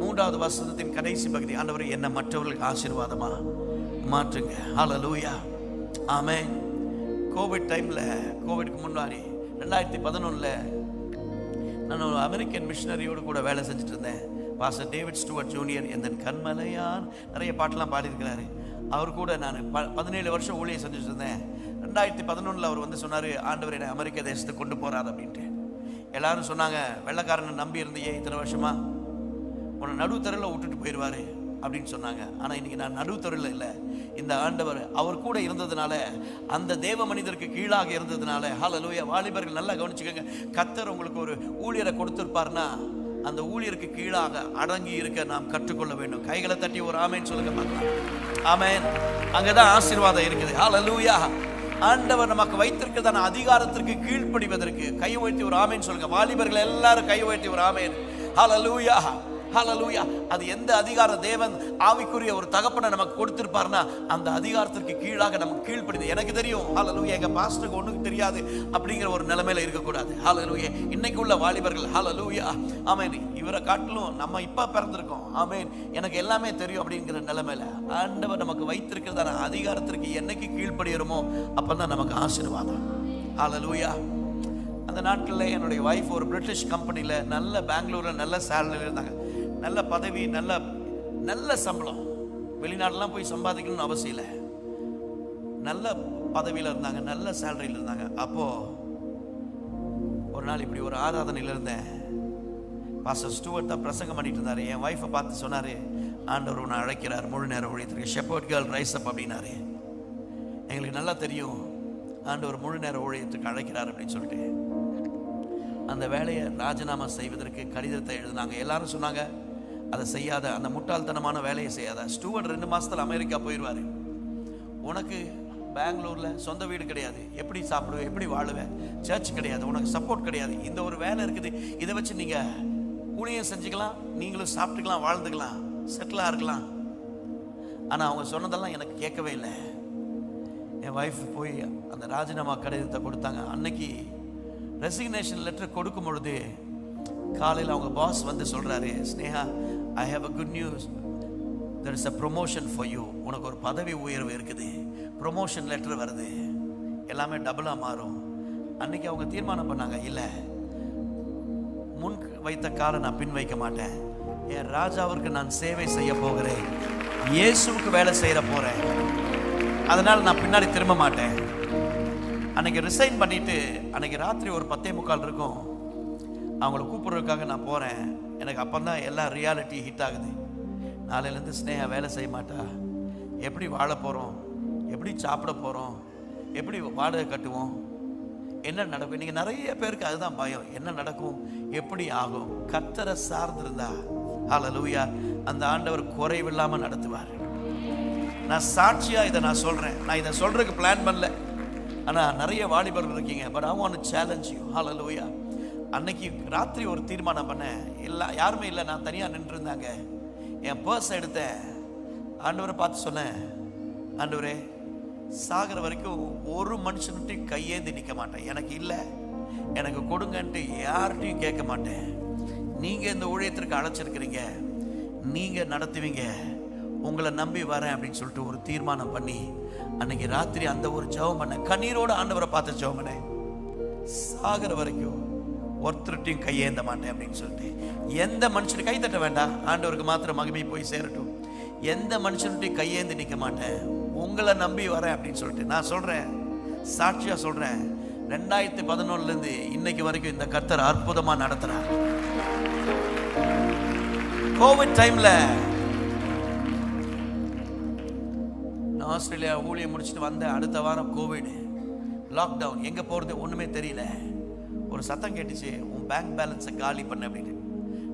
3வது வசனத்தின் கடைசி பகுதி, ஆண்டவரே என்னை மற்றவர்களுக்கு ஆசீர்வாதமா மாற்றுங்க. ஹல்லேலூயா. ஆமென். கோவிட் டைம்ல, கோவிட்க்கு முன்னாடி 2011ல நான் ஒரு அமெரிக்கன் மிஷனரியோடு கூட வேலை செஞ்சுட்டு இருந்தேன். Pastor David Stuart junior N கண்மலையான் நிறைய பாட்டெல்லாம் பாடியிருக்கிறாரு. அவர் கூட நான் 17 வருஷம் ஊழியம் செஞ்சுட்டு இருந்தேன். 2011 அவர் வந்து சொன்னார், ஆண்டவர் என்னை அமெரிக்க தேசத்துக்கு கொண்டு போறாரு அப்படின்ட்டு. எல்லாரும் சொன்னாங்க, வெள்ளைக்காரனை நம்பி இருந்தியே இத்தனை வருஷமா, உன்னை நடுத்தரில் விட்டுட்டு போயிடுவாரு அப்படின்னு சொன்னாங்க. ஆனால் இன்னைக்கு நான் நடுத்தரில் இல்லை. இந்த ஆண்டவர் அவர் கூட இருந்ததுனால, அந்த தேவ மனிதருக்கு கீழாக இருந்ததுனால, ஹல்லேலூயா. வாலிபர்கள் நல்லா கவனிச்சுக்கோங்க, கர்த்தர் உங்களுக்கு ஒரு ஊழியரை கொடுத்துருப்பாருன்னா அந்த ஊழியருக்கு கீழாக அடங்கி இருக்க நாம் கற்றுக்கொள்ள வேண்டும். கைகளை தட்டி ஒரு ஆமென் சொல்லுங்க பார்க்கலாம். ஆமென். அங்கதான் ஆசீர்வாதம் இருக்குது. ஹல்லேலூயா. ஆண்டவர் நமக்கு வைத்திருக்கிறதான அதிகாரத்திற்கு கீழ்ப்படிவதற்கு கை உயர்த்தி ஒரு ஆமென் சொல்லுங்க. வாலிபர்கள் எல்லாரும் கை உயர்த்தி ஒரு ஆமென். ஹல்லேலூயா ஹல்லேலூயா. அது எந்த அதிகாரம் தேவன் ஆவிக்குரிய ஒரு தகப்பனை நமக்கு கொடுத்திருப்பார்னா அந்த அதிகாரத்திற்கு கீழாக நமக்கு கீழ்ப்படிது. எனக்கு தெரியும் ஹல்லேலூயா, எங்க பாஸ்டருக்கு ஒண்ணுக்கு தெரியாது அப்படிங்கிற ஒரு நிலைமையில இருக்கக்கூடாது. ஹல்லேலூயா. இன்னைக்கு உள்ள வாலிபர்கள் ஹல்லேலூயா ஆமென், இவரை காட்டிலும் நம்ம இப்ப பிறந்திருக்கோம், ஆமென், எனக்கு எல்லாமே தெரியும் அப்படிங்கிற நிலைமையில ஆண்டவர் நமக்கு வைத்திருக்கிறதான அதிகாரத்திற்கு என்னைக்கு கீழ்ப்படுகிறோமோ அப்பதான் நமக்கு ஆசீர்வாதம். ஹல்லேலூயா. அந்த நாட்களில் என்னுடைய வைஃப் ஒரு பிரிட்டிஷ் கம்பெனியில் நல்ல பெங்களூரில் நல்ல சேலரியில் இருந்தாங்க. நல்ல பதவி, நல்ல சம்பளம். வெளிநாடுலாம் போய் சம்பாதிக்கணும்னு அவசியம் இல்லை. நல்ல பதவியில் இருந்தாங்க, நல்ல சேலரியில் இருந்தாங்க. அப்போது ஒரு நாள் இப்படி ஒரு ஆராதனையில் இருந்தேன். பாஸ்டர் ஸ்டூவர்ட் தான் பிரசங்கம் பண்ணிட்டு இருந்தார். என் ஒய்ஃபை பார்த்து சொன்னார், ஆண்டவர் உன்னை அழைக்கிறார் முழு நேரம் ஊழியத்திற்கு, ஷெப்பர்ட் கேர்ள் ரைஸ் அப் அப்படின்னாரு. எங்களுக்கு நல்லா தெரியும் ஆண்டவர் முழு நேரம் ஊழியத்துக்கு அழைக்கிறார் அப்படின்னு சொல்லிட்டு அந்த வேலையை ராஜினாமா செய்வதற்கு கடிதத்தை எழுதினாங்க. எல்லாரும் சொன்னாங்க, அதை செய்யாத, அந்த முட்டாள்தனமான வேலையை செய்யாத. ஸ்டூவர்ட் 2 மாசத்துல அமெரிக்கா போயிடுவார். உனக்கு பெங்களூரில் சொந்த வீடு கிடையாது, எப்படி சாப்பிடுவேன், எப்படி வாழுவேன், சர்ச் கிடையாது, உனக்கு சப்போர்ட் கிடையாது. இந்த ஒரு வேலை இருக்குது, இதை வச்சு நீங்கள் ஊழியம் செஞ்சுக்கலாம், நீங்களும் சாப்பிட்டுக்கலாம், வாழ்ந்துக்கலாம், செட்டிலாக இருக்கலாம். ஆனால் அவங்க சொன்னதெல்லாம் எனக்கு கேட்கவே இல்லை. என் ஒய்ஃப் போய் அந்த ராஜினாமா கடிதத்தை கொடுத்தாங்க. அன்னைக்கு ரெசிக்னேஷன் லெட்டர் கொடுக்கும் பொழுது காலையில் அவங்க பாஸ் வந்து சொல்கிறாரு, Sneha, I have a good news, there is a promotion for you. உனக்கு ஒரு பதவி உயர்வு இருக்குது, ப்ரொமோஷன் லெட்டர் வருது, எல்லாமே டபுளாக மாறும். அன்னைக்கு அவங்க தீர்மானம் பண்ணாங்க, இல்லை, முன் வைத்த காலை நான் பின் வைக்க மாட்டேன், என் ராஜாவிற்கு நான் சேவை செய்ய போகிறேன், இயேசுவுக்கு வேலை செய்ய போகிறேன், அதனால் நான் பின்னாடி திரும்ப மாட்டேன். அன்னைக்கு ரிசைன் பண்ணிட்டு அன்னைக்கு ராத்திரி ஒரு 10:45 இருக்கும். அவங்கள கூப்பிட்றதுக்காக நான் போகிறேன். எனக்கு அப்போ தான் எல்லா ரியாலிட்டி ஹிட் ஆகுது. நாளையிலேருந்து ஸ்னேகா வேலை செய்ய மாட்டா, எப்படி வாழ போகிறோம், எப்படி சாப்பிட போகிறோம், எப்படி வாடகை கட்டுவோம், என்ன நடக்கும். நீங்கள் நிறைய பேருக்கு அதுதான் பயம், என்ன நடக்கும், எப்படி ஆகும். கர்த்தரை சார்ந்திருந்தா ஹல்லேலூயா அந்த ஆண்டவர் குறைவில்லாமல் நடத்துவார். நான் சாட்சியா இதை நான் சொல்றேன். நான் இதை சொல்றதுக்கு பிளான் பண்ணல, ஆனா நிறைய வாலிபர்கள் இருக்கீங்க. But I want to challenge you. Hallelujah. அன்னைக்கு ராத்திரி ஒரு தீர்மானம் பண்ணேன். யாருமே இல்லை, நான் தனியா நின்று இருந்தாங்க. என் பர்ஸ் எடுத்தேன், ஆண்டவரை பார்த்து சொன்னேன், ஆண்டவரே சாகிற வரைக்கும் ஒரு மனுஷன்கிட்டையும் கையேந்தி நிற்க மாட்டேன். எனக்கு இல்லை, எனக்கு கொடுங்கன்ட்டு யார்கிட்டையும் கேட்க மாட்டேன். நீங்க இந்த ஊழியத்திற்கு அழைச்சிருக்கிறீங்க, நீங்க நடத்துவீங்க, உங்களை நம்பி வரேன் அப்படின்னு சொல்லிட்டு ஒரு தீர்மானம் பண்ணி அன்னைக்கு ராத்திரி அந்த ஒரு ஜெபம் பண்ண, கண்ணீரோட ஆண்டவரை பார்த்து ஜெபம் பண்ண, சாகிற வரைக்கும் ஒருத்தருட்டையும் கையேந்த மாட்டேன் அப்படின்னு சொல்லிட்டு. எந்த மனுஷனுக்கு கை தட்ட வேண்டாம், ஆண்டவருக்கு மாத்திரம் மகிமை போய் சேரட்டும். எந்த மனுஷன்கிட்டையும் கையேந்து நிற்க மாட்டேன், உங்களை நம்பி வரேன் அப்படின்னு சொல்லிட்டு நான் சொல்றேன், சாட்சியா சொல்றேன். 2011 இன்னைக்கு வரைக்கும் இந்த கர்த்தர் அற்புதமா நடத்துறார். கோவிட் டைம்ல நான் ஆஸ்திரேலியா ஊழியம் முடிச்சுட்டு வந்தேன். அடுத்த வாரம் கோவிட் லாக்டவுன், எங்க போறது ஒண்ணுமே தெரியல. ஒரு சத்தம் கேட்டுச்சு, உன் பேங்க் பேலன்ஸை காலி பண்ண அப்படின்னு.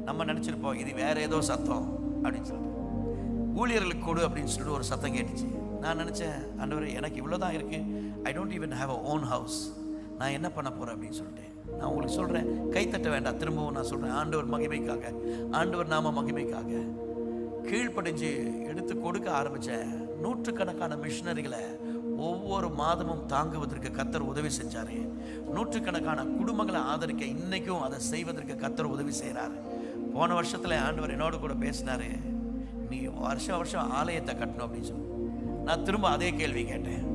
நம்ம நினைச்சிருப்போம் இது வேற ஏதோ சத்தம் அப்படின்னு சொல்லிட்டு, ஊழியர்களுக்கு கொடு அப்படின்னு சொல்லிட்டு ஒரு சத்தம் கேட்டுச்சு. நான் நினைச்சேன், ஆண்டவரே எனக்கு இவ்வளோதான் இருக்கு, I don't even have a own house, நான் என்ன பண்ண போறேன் அப்படின்னு சொல்லிட்டு. நான் உங்களுக்கு சொல்றேன், கைத்தட்ட வேண்டாம், திரும்பவும் நான் சொல்றேன், ஆண்டவர் மகிமைக்காக, ஆண்டவர் நாம மகிமைக்காக கீழ்ப்படிஞ்சு எடுத்து கொடுக்க ஆரம்பிச்சேன். நூற்றுக்கணக்கான மிஷனரிகளை ஒவ்வொரு மாதமும் தாங்குவதற்கு கர்த்தர் உதவி செஞ்சாரு. நூற்றுக்கணக்கான குடும்பங்களை ஆதரிக்க இன்னைக்கும் அதை செய்வதற்கு கர்த்தர் உதவி செய்யறாரு. போன வருஷத்துல ஆண்டவர் என்னோட கூட பேசினாரு, நீ வருஷம் வருஷம் ஆலயத்தை கட்டணும் அப்படின்னு சொல்லி. நான் திரும்ப அதே கேள்வி கேட்டேன்.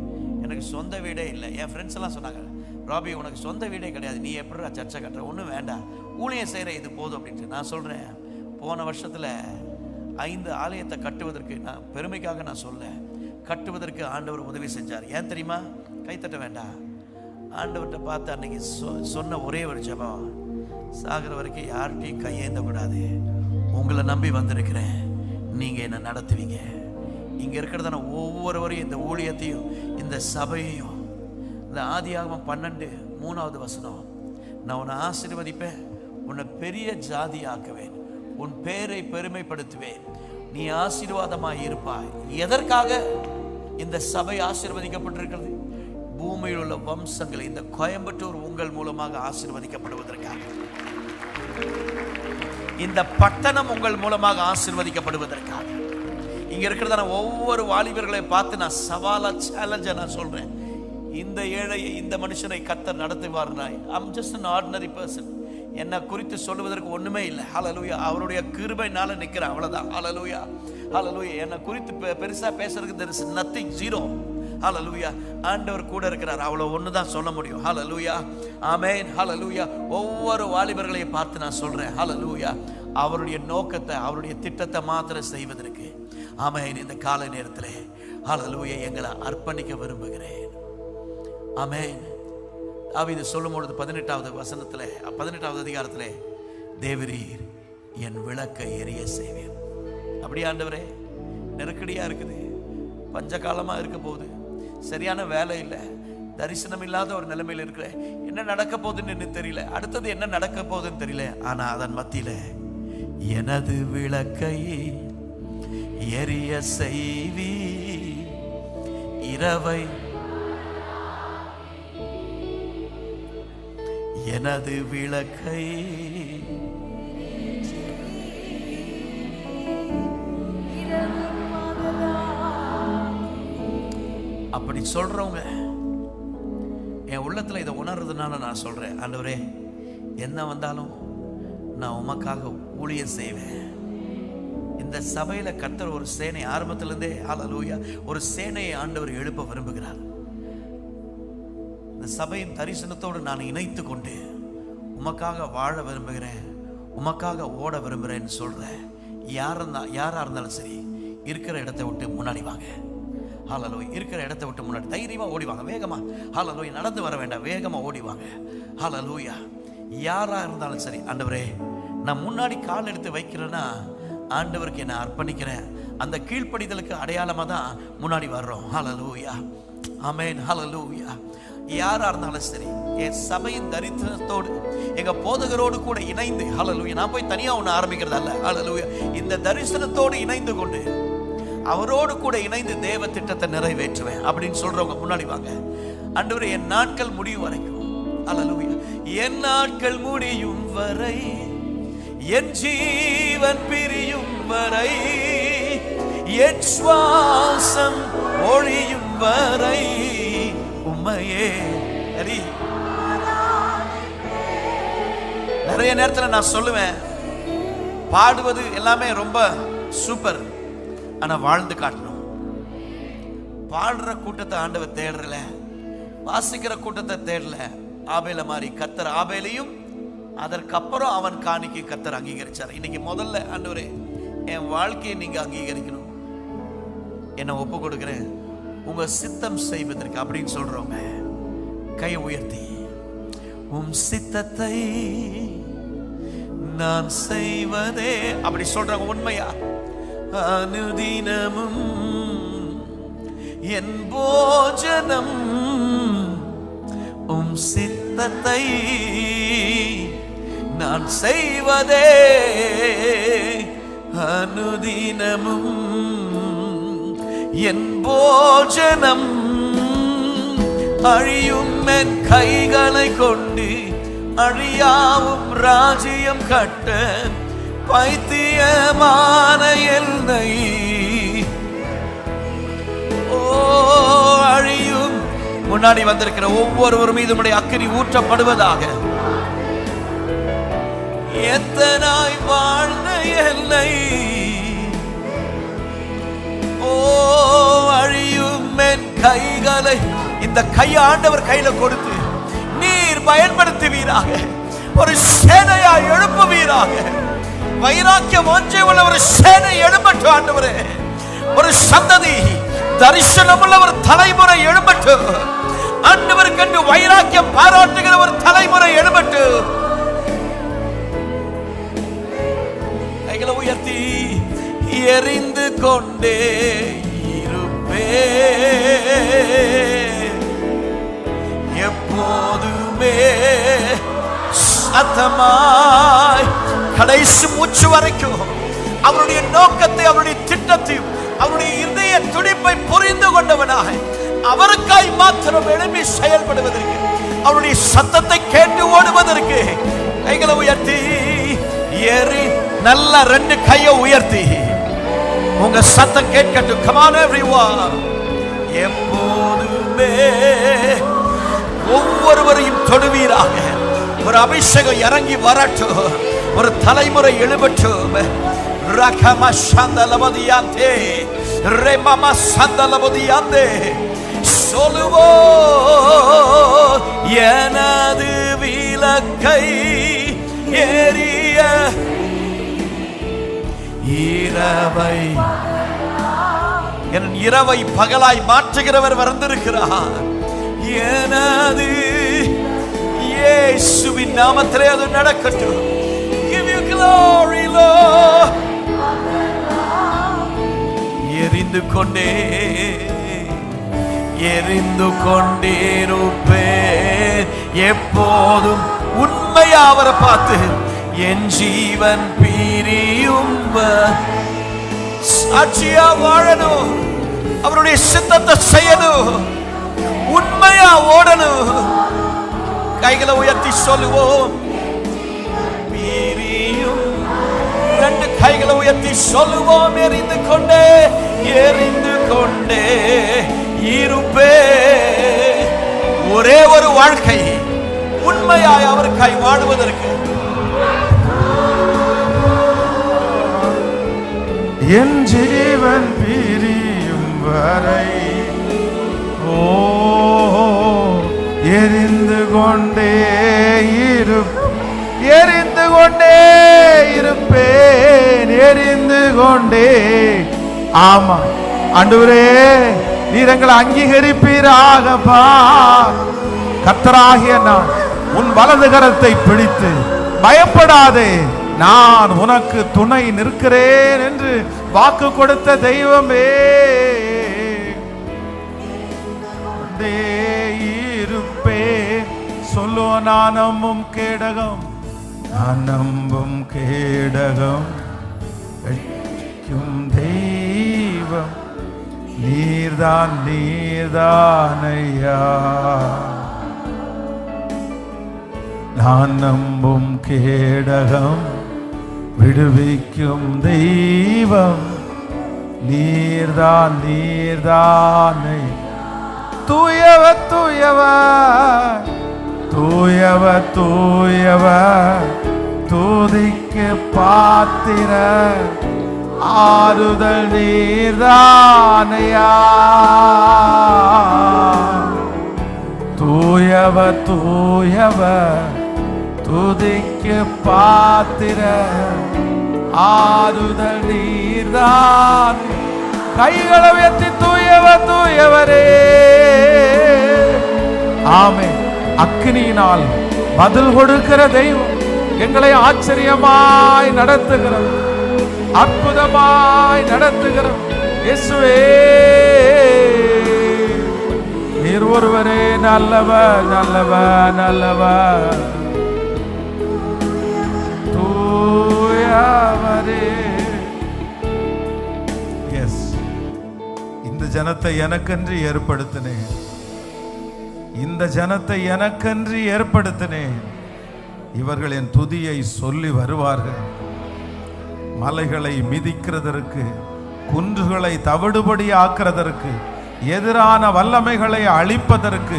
எனக்கு சொந்த வீடே இல்லை. என் ஃப்ரெண்ட்ஸ் எல்லாம் சொன்னாங்க, ராபி உனக்கு சொந்த வீடே கிடையாது, நீ எப்படி சர்ச்சை கட்டுற, ஒன்றும் வேண்டாம், ஊழியம் செய்கிற இது போதும் அப்படின்ட்டு. நான் சொல்கிறேன், போன வருஷத்தில் 5 ஆலயத்தை கட்டுவதற்கு, நான் பெருமைக்காக நான் சொல்ல, கட்டுவதற்கு ஆண்டவர் உதவி செஞ்சார். ஏன் தெரியுமா? கைத்தட்ட வேண்டாம், ஆண்டவர்கிட்ட பார்த்து அன்னைக்கு சொன்ன ஒரே ஒரு ஜெபம், சாகிற வரைக்கும் யார்கிட்டையும் கையேந்த கூடாது, உங்களை நம்பி வந்திருக்கிறேன், நீங்கள் என்ன நடத்துவீங்க. இங்கே இருக்கிறதான ஒவ்வொருவரையும், இந்த ஊழியத்தையும் இந்த சபையையும், இந்த ஆதியாகமம் 12:3 வசனம், நான் உன்னை ஆசீர்வதிப்பேன், உன்னை பெரிய ஜாதி ஆக்குவேன், உன் பேரை பெருமைப்படுத்துவேன், நீ ஆசீர்வாதமாய் இருப்பாய். எதற்காக இந்த சபை ஆசீர்வதிக்கப்பட்டிருக்கிறது? பூமியில் உள்ள வம்சங்களை, இந்த கோயம்புத்தூர் உங்கள் மூலமாக ஆசீர்வதிக்கப்படுவதற்காக, இந்த பட்டணம் உங்கள் மூலமாக ஆசீர்வதிக்கப்படுவதற்காக. இங்க இருக்கிறதான ஒவ்வொரு வாலிபர்களை பார்த்து நான் சவாலா சேலஞ்சா நான் சொல்றேன், இந்த ஏழையை, இந்த மனுஷனை கர்த்தர் நடத்துவார்னாய். I'm just an ordinary person. என்னை குறித்து சொல்லுவதற்கு ஒண்ணுமே இல்லை. ஹல்லேலூயா. அவருடைய கிருபையினால நிற்கிறேன், அவ்வளவுதான். ஹல்லேலூயா, ஹல்லேலூயா. என்னை குறித்து பெருசா பேசுறதுக்கு there is nothing, zero. ஹல்லேலூயா. ஆண்டவர் கூட இருக்கிறார், அவ்வளோ ஒன்று தான் சொல்ல முடியும். ஹல்லேலூயா, ஆமென், ஹல்லேலூயா. ஒவ்வொரு வாலிபர்களையும் பார்த்து நான் சொல்றேன், ஹல்லேலூயா, அவருடைய நோக்கத்தை, அவருடைய திட்டத்தை மாத்திரம் செய்வதற்கு, ஆமென், இந்த காலை நேரத்தில் ஹல்லேலூயா எங்களை அர்ப்பணிக்க விரும்புகிறேன். ஆமென். தாவீது சொல்லும்பொழுது 18வது வசனத்தில், 18வது அதிகாரத்தில், தேவரீர் என் விளக்கை எரிய செய்வேன். அப்படியே ஆண்டவரே, நெருக்கடியா இருக்குது, பஞ்சகாலமா இருக்க போகுது, சரியான வேலை இல்லை, தரிசனம் இல்லாத ஒரு நிலைமையில் இருக்கிற, என்ன நடக்க போகுதுன்னு தெரியல, அடுத்தது என்ன நடக்க போகுதுன்னு தெரியல. ஆனா அதன் மத்தியில எனது விளக்கை எரிய செய்வி, இரவை எனது விளக்கை அப்படி சொல்றவங்க என் உள்ளத்துல இதை உணர்றதுனால நான் சொல்றேன், ஆண்டவரே என்ன வந்தாலும் நான் உமக்காக ஊழியம் செய்வேன். இந்த சபையில கர்த்தர் ஒரு சேனை ஆரம்பத்திலிருந்தே, ஹல்லேலூயா, ஒரு சேனையை ஆண்டவர் எழுப்ப விரும்புகிறார். இந்த சபையின் தரிசனத்தோடு நான் இணைத்து கொண்டு உமக்காக வாழ விரும்புகிறேன், உமக்காக ஓட விரும்புகிறேன்னு சொல்றேன். யாரா இருந்தாலும் சரி, இருக்கிற இடத்தை விட்டு முன்னாடி வாங்க. ஹல்லேலூயா. இருக்கிற இடத்தை விட்டு முன்னாடி தைரியமா ஓடிவாங்க, வேகமா. ஹல்லேலூயா. நடந்து வர வேண்டாம், வேகமா ஓடிவாங்க. ஹல்லேலூயா. யாரா இருந்தாலும் சரி, ஆண்டவரே நான் முன்னாடி கால் எடுத்து வைக்கிறேன்னா ஆண்டவருக்கு என்ன அர்ப்பணிக்கிறேன். அந்த கீழ்ப்படிதலுக்கு அடையாளமா தான் முன்னாடி வர்றோம். ஹல்லேலூயா, ஆமென், ஹல்லேலூயா. யாரா இருந்தாலும் சரி, என் சபையின் தரிசனத்தோடு, எங்க போதகரோடு கூட இணைந்து, ஹல்லேலூயா, நான் போய் தனியா ஒன்று ஆரம்பிக்கிறது அல்ல, ஹல்லேலூயா, இந்த தரிசனத்தோடு இணைந்து கொண்டு அவரோடு கூட இணைந்து தேவ திட்டத்தை நிறைவேற்றுவேன் அப்படின்னு சொல்றவங்க முன்னாடி வாங்க. ஆண்டவரே, என் நாட்கள் முடியும் வரைக்கும், அல்லேலூயா, என் நாட்கள் முடியும் வரை, என் ஜீவன் பிரியும் வரை, என் சுவாசம் ஒழியும் வரை உம்மையே. நிறைய நேரத்தில் நான் சொல்லுவேன், பாடுவது எல்லாமே ரொம்ப சூப்பர், ஆனா வாழ்ந்து காட்டணும். பாடுற கூட்டத்தை ஆண்டவர் தேடல, வாசிக்கிற கூட்டத்தை தேடல. ஆபேல மாதிரி கர்த்தர் ஆபேலையும் அதற்கப்புறம் அவன் காணிக்கை கர்த்தர் அங்கீகரிச்சார். இன்னைக்கு முதல்ல ஆண்டவரே, என் வாழ்க்கையை நீங்க அங்கீகரிக்கணும், என்னை ஒப்பு கொடுக்கிறேன் உங்க சித்தம் செய்வதற்கு அப்படின்னு சொல்றவங்க கையை உயர்த்தி, உம் சித்தத்தை நான் செய்வதே அப்படி சொல்றாங்க. உண்மையா? அனுதினமும் என் போஜனம் உம் சித்தத்தை நான் செய்வதே, அனுதினமும் என் போஜனம். அழியும் என் கைகளை கொண்டு அழியாவும் ராஜ்யம் கட்ட பைத்தியமான என்னை, ஓ அழியும். முன்னாடி வந்திருக்கிற ஒவ்வொருவர் மீது உம்முடைய அக்கினி ஊற்றப்படுவதாக. எத்தனாய் வாழ்ந்த என்னை, ஓ அழியும் என் கைகளை, இந்த கையை ஆண்டவர் கையில கொடுத்து நீர் பயன்படுத்துவீராக, ஒரு சேனையா எழுப்புவீராக. வைராக்கியம் ஒன்றை உள்ள ஒரு சேனை எழும்பட்டு ஆண்டவரே, ஒரு சந்ததி தரிசனம் உள்ள ஒரு தலைமுறை எழும்பட்டு ஆண்டவர் கண்டு வைராக்கியம் பாராட்டுகிற ஒரு தலைமுறை எழும்பட்டு. கைகளை உயர்த்தி எரிந்து கொண்டே இருப்பே, எப்போதுமே சத்தமாய் கடைசி மூச்சு வரைக்கும் அவருடைய நோக்கத்தை, அவருடைய திட்டத்தையும், அவருடைய இதய துடிப்பை புரிந்து கொண்டவனாக அவருக்காய் மாத்திரம் எழுப்பி செயல்படுவதற்கு, அவருடைய சத்தத்தை கேட்டு ஓடுவதற்கு கைகளை உயர்த்தி ஏறி நல்ல ரெண்டு கையை உயர்த்தி உங்க சத்தம் கேட்கட்டும். Come on everyone. எப்போதுமே ஒவ்வொருவரையும் தொடுவீராக. ஒரு அபிஷேகம் இறங்கி வரட்டும், ஒரு தலைமுறை எழுபட்டும். ரகம சந்தலபதியாந்தே ரெமம சந்தலபதியாந்தே சொல்லுவோ எனது விளக்கை எரிய இரவை, என் இரவை பகலாய் மாற்றுகிறவர் வந்திருக்கிறார். எனது இயேசுவின் நாமத்திலே அது நடக்கட்டும். Give you glory Lord. எரிந்து கொண்டே எரிந்து கொண்டிருப்பேன் எப்போதும். உண்மையா அவரை பார்த்து என் ஜீவன் பிரியும் சாட்சியா வாழணும், அவருடைய சித்தத்தை செய்யணும், உண்மையா ஓடணும். கைகளை உயர்த்தி சொல்லுவோம், பிரியும். ரெண்டு கைகளை உயர்த்தி சொல்லுவோம், எரிந்து கொண்டே எரிந்து கொண்டே இருப்பே. ஒரே ஒரு வாழ்க்கை உண்மையாய் அவருக்காய் வாழுவதற்கு. என் ஜீவன் பிரியும் வரை ஓ எரிந்து கொண்டே எரிந்து கொண்டே இருப்பேன், எரிந்து கொண்டே. ஆமா ஆண்டவரே, நீர் எங்களை அங்கீகரிப்பீராகப்பா. கர்த்தராகிய நான் உன் வலது கரத்தை பிடித்து பயப்படாதே, நான் உனக்கு துணை நிற்கிறேன் என்று வாக்கு கொடுத்த தெய்வமே. இருப்பேன் சொல்லோ, நான் நம்பும் கேடகம், நான் நம்பும் கேடகம் தெய்வ தெய்வம், நீர்தான் நீர்தானையா. நான் நம்பும் கேடகம், விடுவிக்கும் தெய்வம், நீர்தான் நீர்தானை. தூயவர் தூயவர் தூயவர் தூயவர், துதிக்கு பாத்திர, ஆறுதல் நீர்தானையா. தூயவர் தூயவர், துதிக்கு பாத்திர, ஆறுதல் நீர்தான். கைகளை உயர்த்தி தூயவர் தூயவரே. ஆமென். அக்கினியினால் பதில் கொடுக்கிற தெய்வம், எங்களை ஆச்சரியமாய் நடத்துகிறது, அற்புதமாய் நடத்துகிறது இயேசுவே. நீர் ஒருவரே நல்லவர் நல்லவர் நல்லவர், தூயவரே. எஸ், இந்த ஜனத்தை எனக்கென்று ஏற்படுத்தினேன், இந்த ஜனத்தை எனக்கென்று ஏற்படுத்தினேன். இவர்கள் என் துதியை சொல்லி வருவார்கள். மலைகளை மிதிக்கிறதற்கு, குன்றுகளை தவிடுபடி ஆக்கிறதற்கு, எதிரான வல்லமைகளை அழிப்பதற்கு,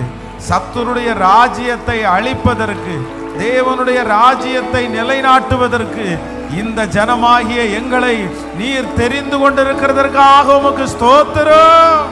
சத்துருடைய ராஜ்யத்தை அழிப்பதற்கு, தேவனுடைய ராஜ்யத்தை நிலைநாட்டுவதற்கு இந்த ஜனமாகிய எங்களை நீர் தெரிந்து கொண்டிருக்கிறதற்காக உமக்கு ஸ்தோத்திரம்.